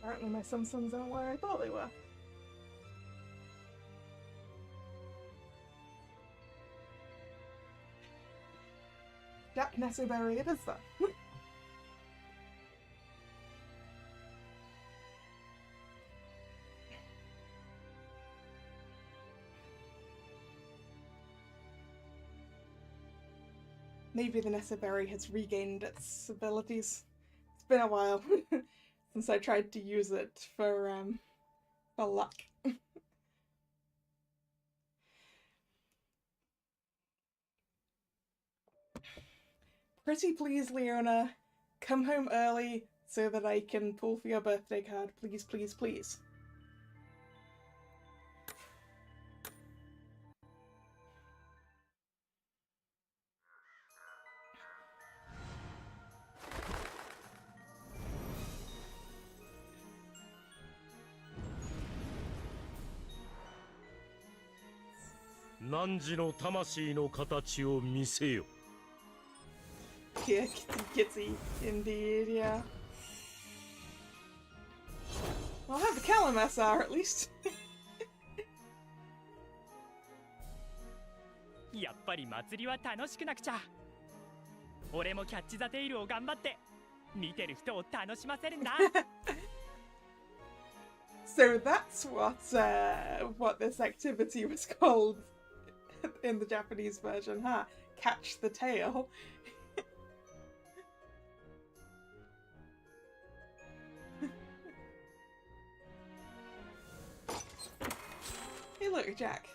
S1: Apparently my Sums aren't where I thought they were. Jack Nessoberry it is then. Maybe the Nessoberry has regained its abilities. It's been a while since I tried to use it for luck. Pretty please, Leona. Come home early so that I can pull for your birthday card. Please, please, please.
S4: Nanji no tamashii no katachi o mise yo.
S1: Yeah, kitty, indeed, yeah. I'll have the Callum SR at least.
S5: やっぱり祭りは楽しくなくちゃ。俺もキャッチ・ザ・テイルを頑張って見てる人を楽しませるんだ。
S1: So that's what this activity was called in the Japanese version, huh? Catch the tail. Hey look, Jack.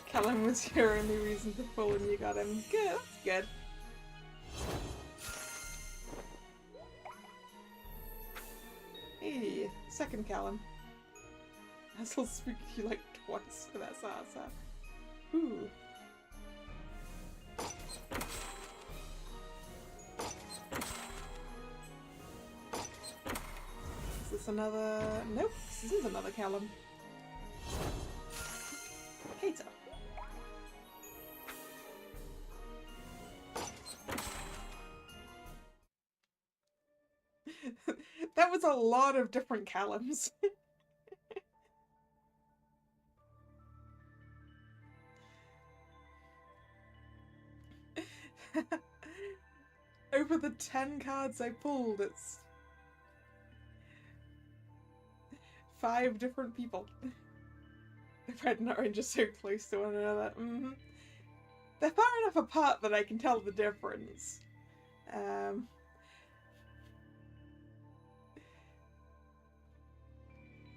S1: Callum was your only reason to pull and you got him. Good, that's good. Hey, second Callum. This'll spook you like twice for that salsa. Ooh. Is this another... Nope, this isn't another Callum. Keita. That was a lot of different Callums. Over the 10 cards I pulled, it's 5 different people. The red and orange are so close to one another. Mm-hmm. They're far enough apart that I can tell the difference.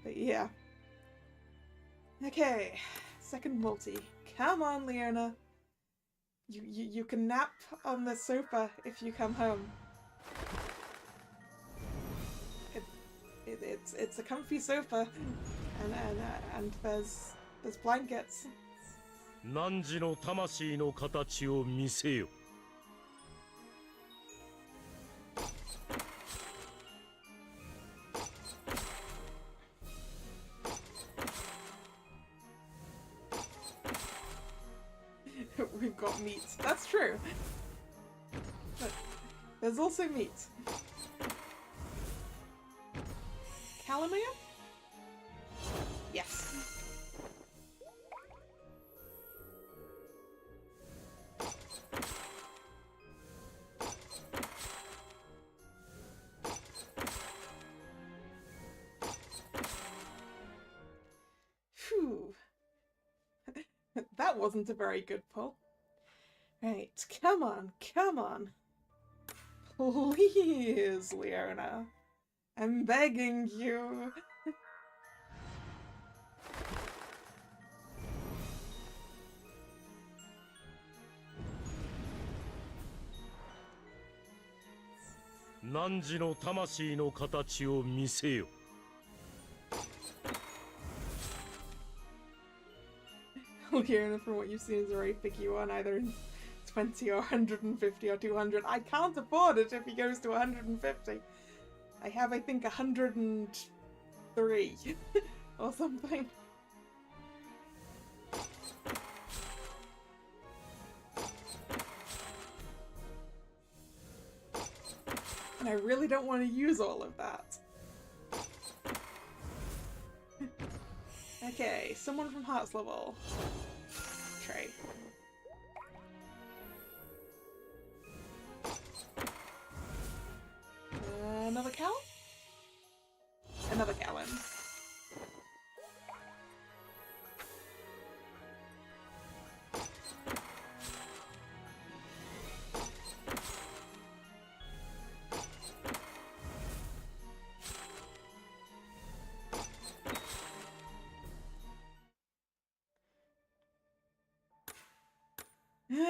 S1: But yeah. Okay, second multi. Come on, Leona. You can nap on the sofa if you come home. It's a comfy sofa. And there's blankets.
S4: 汝の魂の形を見せよ。
S1: We've got meat. That's true. But there's also meat. Calamere? Yes. Phew. That wasn't a very good pull. Right, come on, come on. Please, Leona. I'm begging you.
S4: 汝の魂の形を見せよ。
S1: Leona, from what you've seen, is a very picky one, either 20 or 150 or 200. I can't afford it if he goes to 150. I have, I think, 103 or something. And I really don't want to use all of that. Okay, someone from Hearts level. Trey. Another Cal? Another Callan.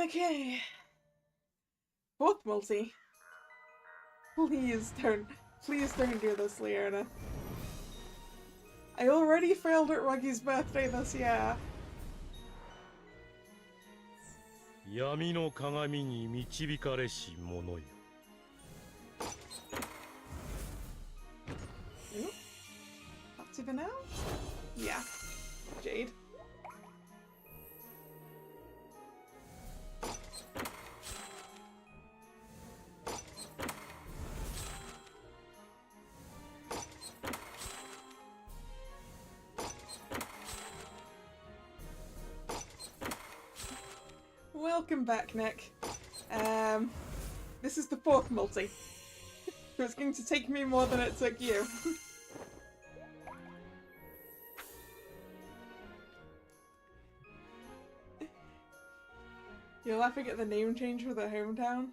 S1: Okay. Fourth multi. Please don't do this, Leona. I already failed at Ruggy's birthday this year.
S4: 闇の鏡に導かれし者よ。
S1: Ooh. Up to the now? Yeah. Jade. Welcome back, Nick. This is the fourth multi. So it's going to take me more than it took you. You're laughing at the name change for the hometown?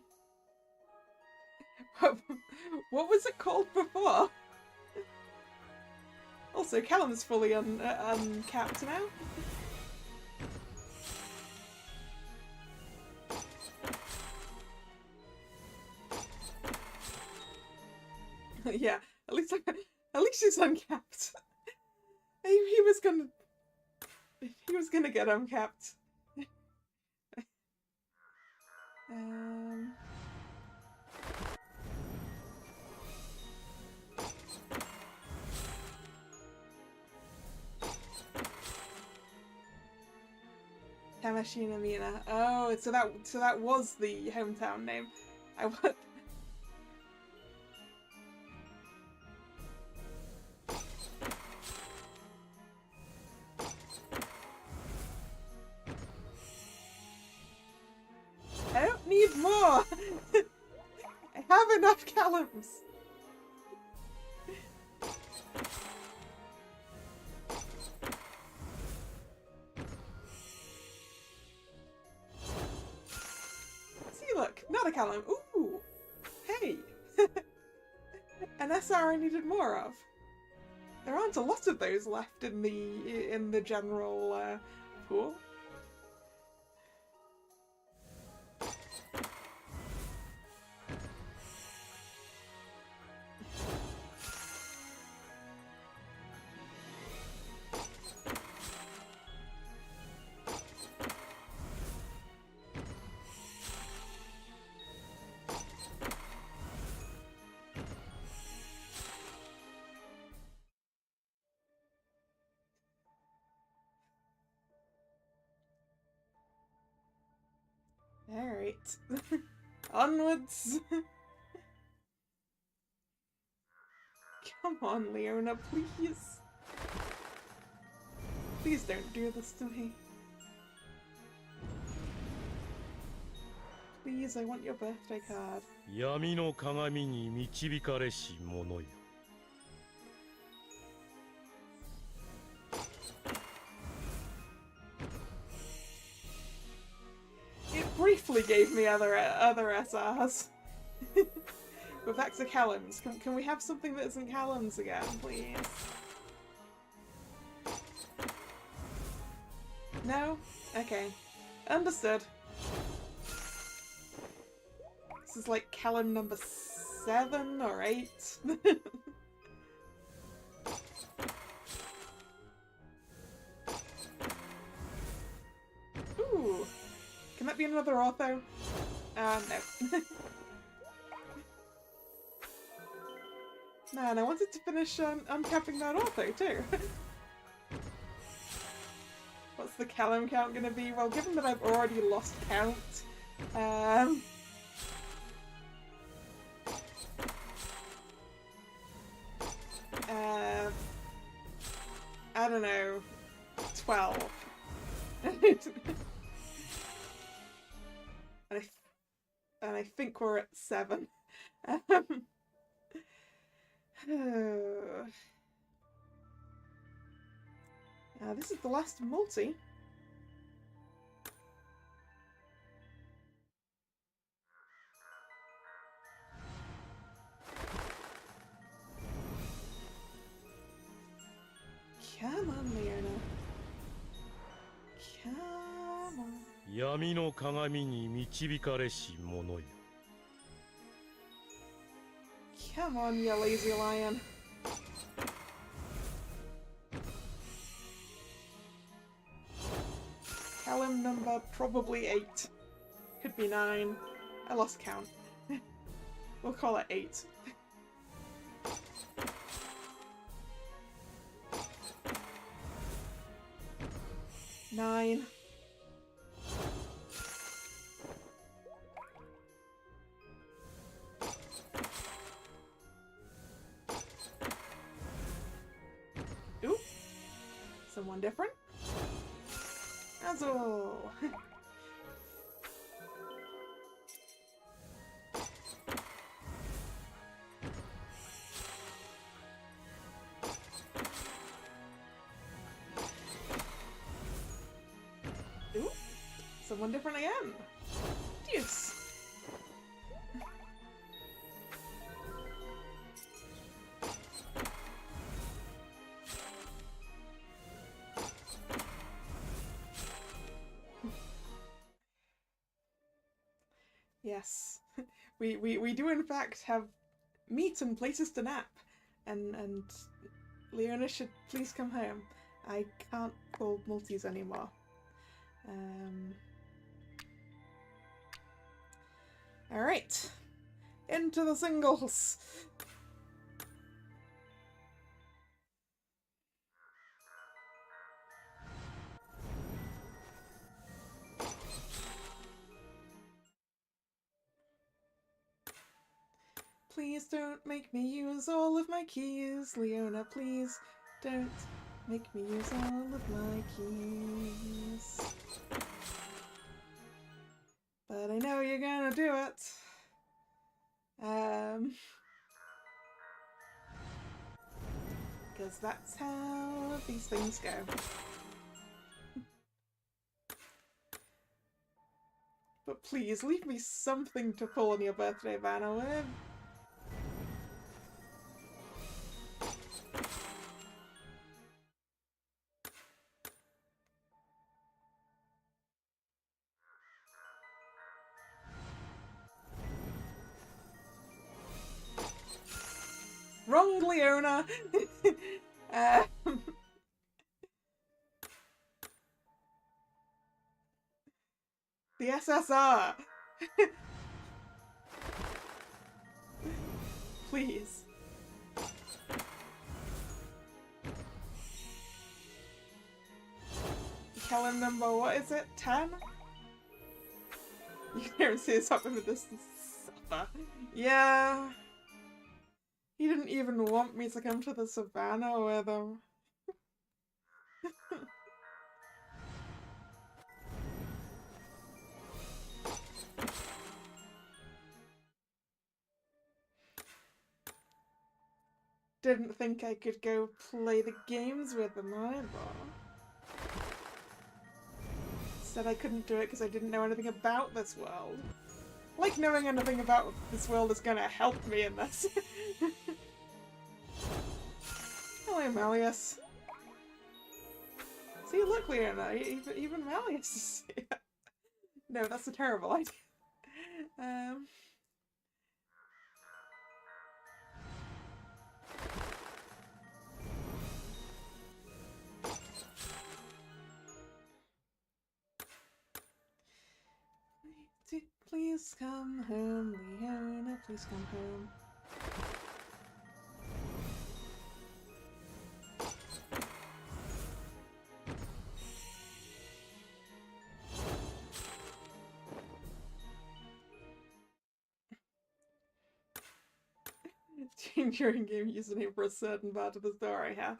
S1: What was it called before? Also, Callum's fully uncapped now. Yeah, at least he's uncapped. He was gonna get uncapped. Tamashina Mina. Oh, so that was the hometown name. I was. I don't need more! I have enough Callums! See, look, not a Callum. Ooh! Hey! An SR I needed more of. There aren't a lot of those left in the general pool. Alright. Onwards! Come on, Leona, please. Please don't do this to me. Please, I want your birthday card.
S4: 闇の鏡に導かれし者よ。
S1: It briefly gave me other SRs. But back to Callum's. Can we have something that isn't Callum's again, please? No? Okay. Understood. This is like Callum number 7 or 8. Ooh. Can that be another ortho? No. Man, I wanted to finish uncapping that ortho too. What's the Callum count gonna be? Well, given that I've already lost count, I don't know, 12. And I think we're at 7. This is the last multi. Come on, Leona. Come on.
S4: 闇の鏡に導かれし者よ。
S1: Come on, you lazy lion. Callum number probably 8. Could be 9. I lost count. We'll call it 8. Nine. Ooh. Someone different. That's all. Ooh. Someone different again. Deuce. Yes, we do in fact have meat and places to nap, and Leona should please come home. I can't pull multis anymore. All right, into the singles. Please don't make me use all of my keys, Leona, please don't make me use all of my keys. But I know you're gonna do it. Because that's how these things go. But please, leave me something to pull on your birthday banner with. Wrong, Leona! The SSR! Please. Kellen number, what is it? 10?
S2: You can hear him say this up in the distance. Suffer. Yeah. He didn't even want me to come to the Savanna with him. Didn't think I could go play the games with him either. Said I couldn't do it because I didn't know anything about this world. Like knowing anything about this world is gonna help me in this. Hello, Malleus. See, look, Leona, even Malleus is here. No, that's a terrible idea. Please come home, Leona, please come home. Change your in-game username for a certain part of the story, huh?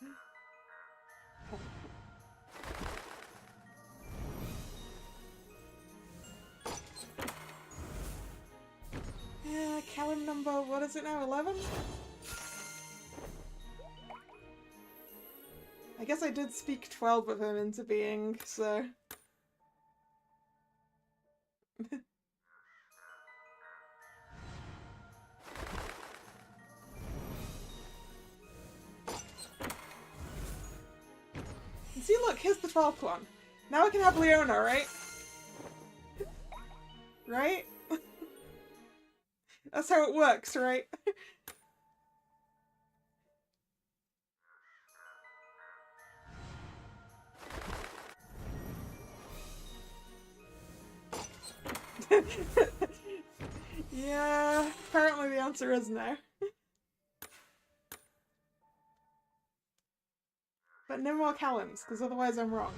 S2: Yeah, Callum number, what is it now, 11? I guess I did speak 12 of him into being, so... See, look, here's the 12th one. Now I can have Leona, right? Right? That's how it works, right? Yeah, apparently the answer is no. But no more Callums, because otherwise I'm wrong.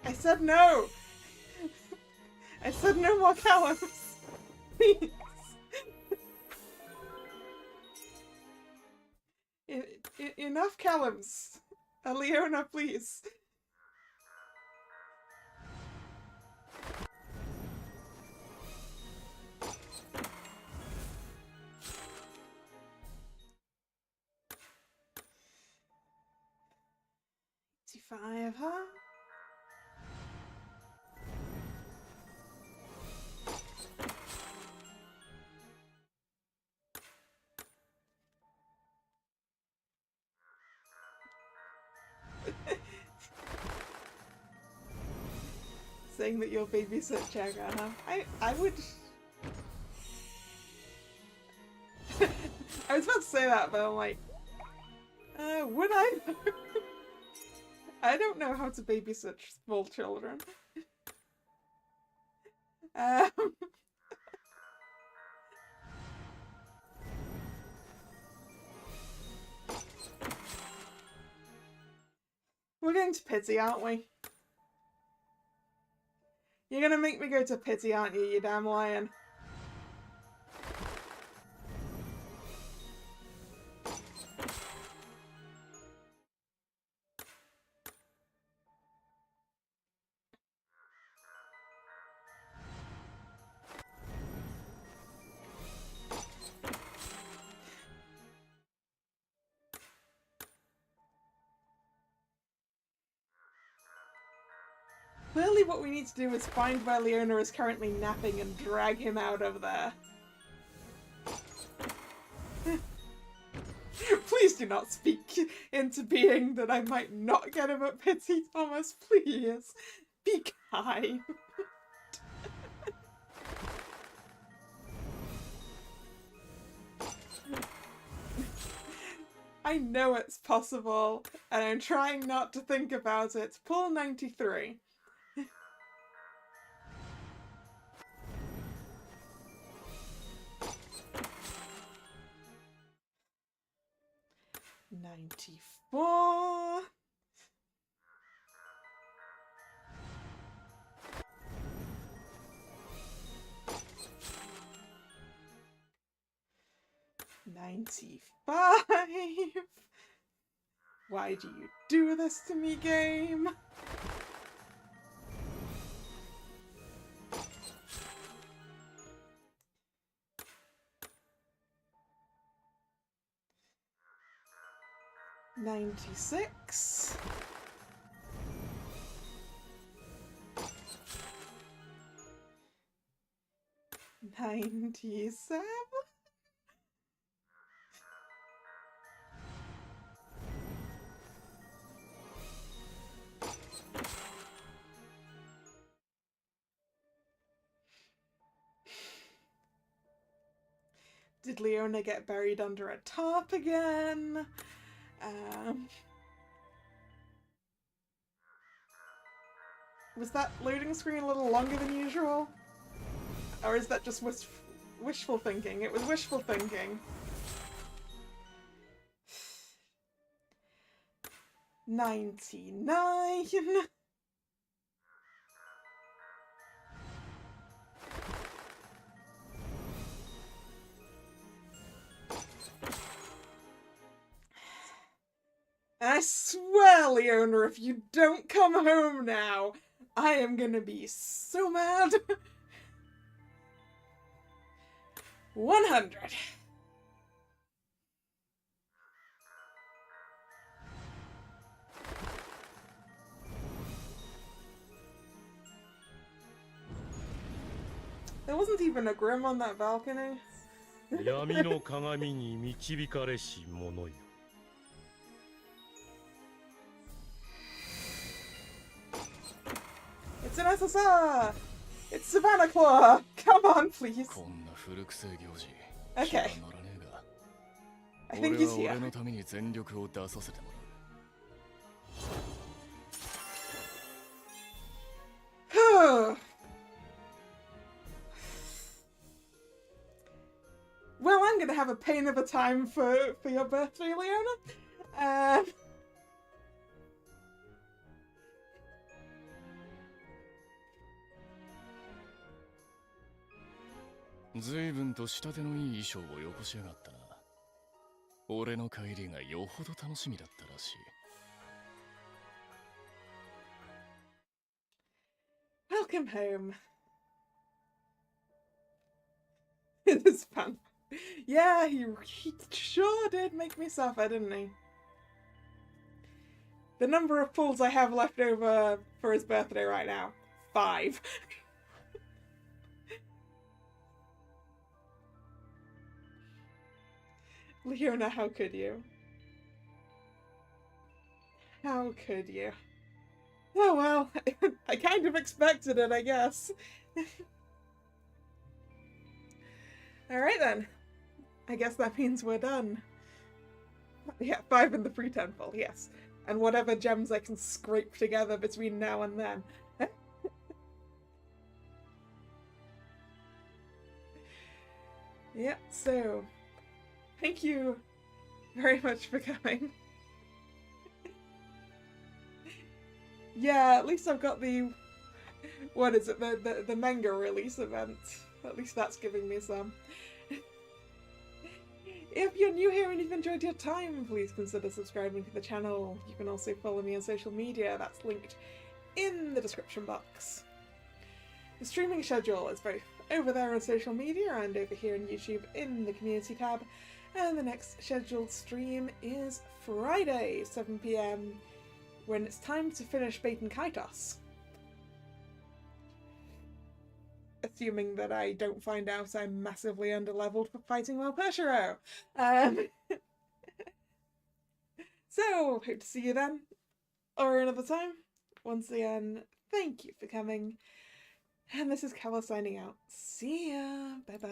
S2: I said no! I said no more Callums! Please! Enough Callums! Leona, please! Five, huh? Saying that you'll babysit Jagger, huh? I would... I was about to say that, but I'm like... would I? I don't know how to babysit small children. We're going to Pity, aren't we? You're gonna make me go to Pity, aren't you, you damn lion? Clearly what we need to do is find where Leona is currently napping and drag him out of there. Please do not speak into being that I might not get him at Pity, Thomas, please. Be kind. I know it's possible, and I'm trying not to think about it. Pull 93. 94. 95. Why do you do this to me, game? $96. $97. Did Leona get buried under a tarp again? Was that loading screen a little longer than usual? Or is that just wishful thinking? It was wishful thinking. 99. I swear, Leona, if you don't come home now, I am gonna be so mad. 100. There wasn't even a Grim on that balcony.
S4: 闇の鏡に導かれし者よ。
S2: It's an SSR! It's Savanna Claw! Come on, please!
S6: こんな古くせえ行事
S2: Okay.
S6: 気が乗らねえが
S2: I think
S6: 俺
S2: he's
S6: は
S2: here.
S6: 俺のために全力を出させてもらう
S2: Well, I'm gonna have a pain of a time for your birthday, Leona.
S6: 随分と仕立てのいい衣装をよこしやがったな俺の帰りがよほど楽しみだったらしい
S2: Welcome home. It is fun. Yeah, he sure did make me suffer, didn't he? The number of pulls I have left over for his birthday right now, 5. Leona, how could you? How could you? Oh well, I kind of expected it, I guess. Alright then. I guess that means we're done. Yeah, 5 in the pre-temple, yes. And whatever gems I can scrape together between now and then. Yeah, so... Thank you very much for coming. Yeah, at least I've got the... What is it? The manga release event. At least that's giving me some. If you're new here and you've enjoyed your time, please consider subscribing to the channel. You can also follow me on social media. That's linked in the description box. The streaming schedule is both over there on social media and over here on YouTube in the community tab. And the next scheduled stream is Friday, 7 PM, when it's time to finish Bait and Kaitos. Assuming that I don't find out I'm massively underleveled for fighting Wild Pershiro. So, hope to see you then, or another time. Once again, thank you for coming. And this is Kalla signing out. See ya. Bye bye.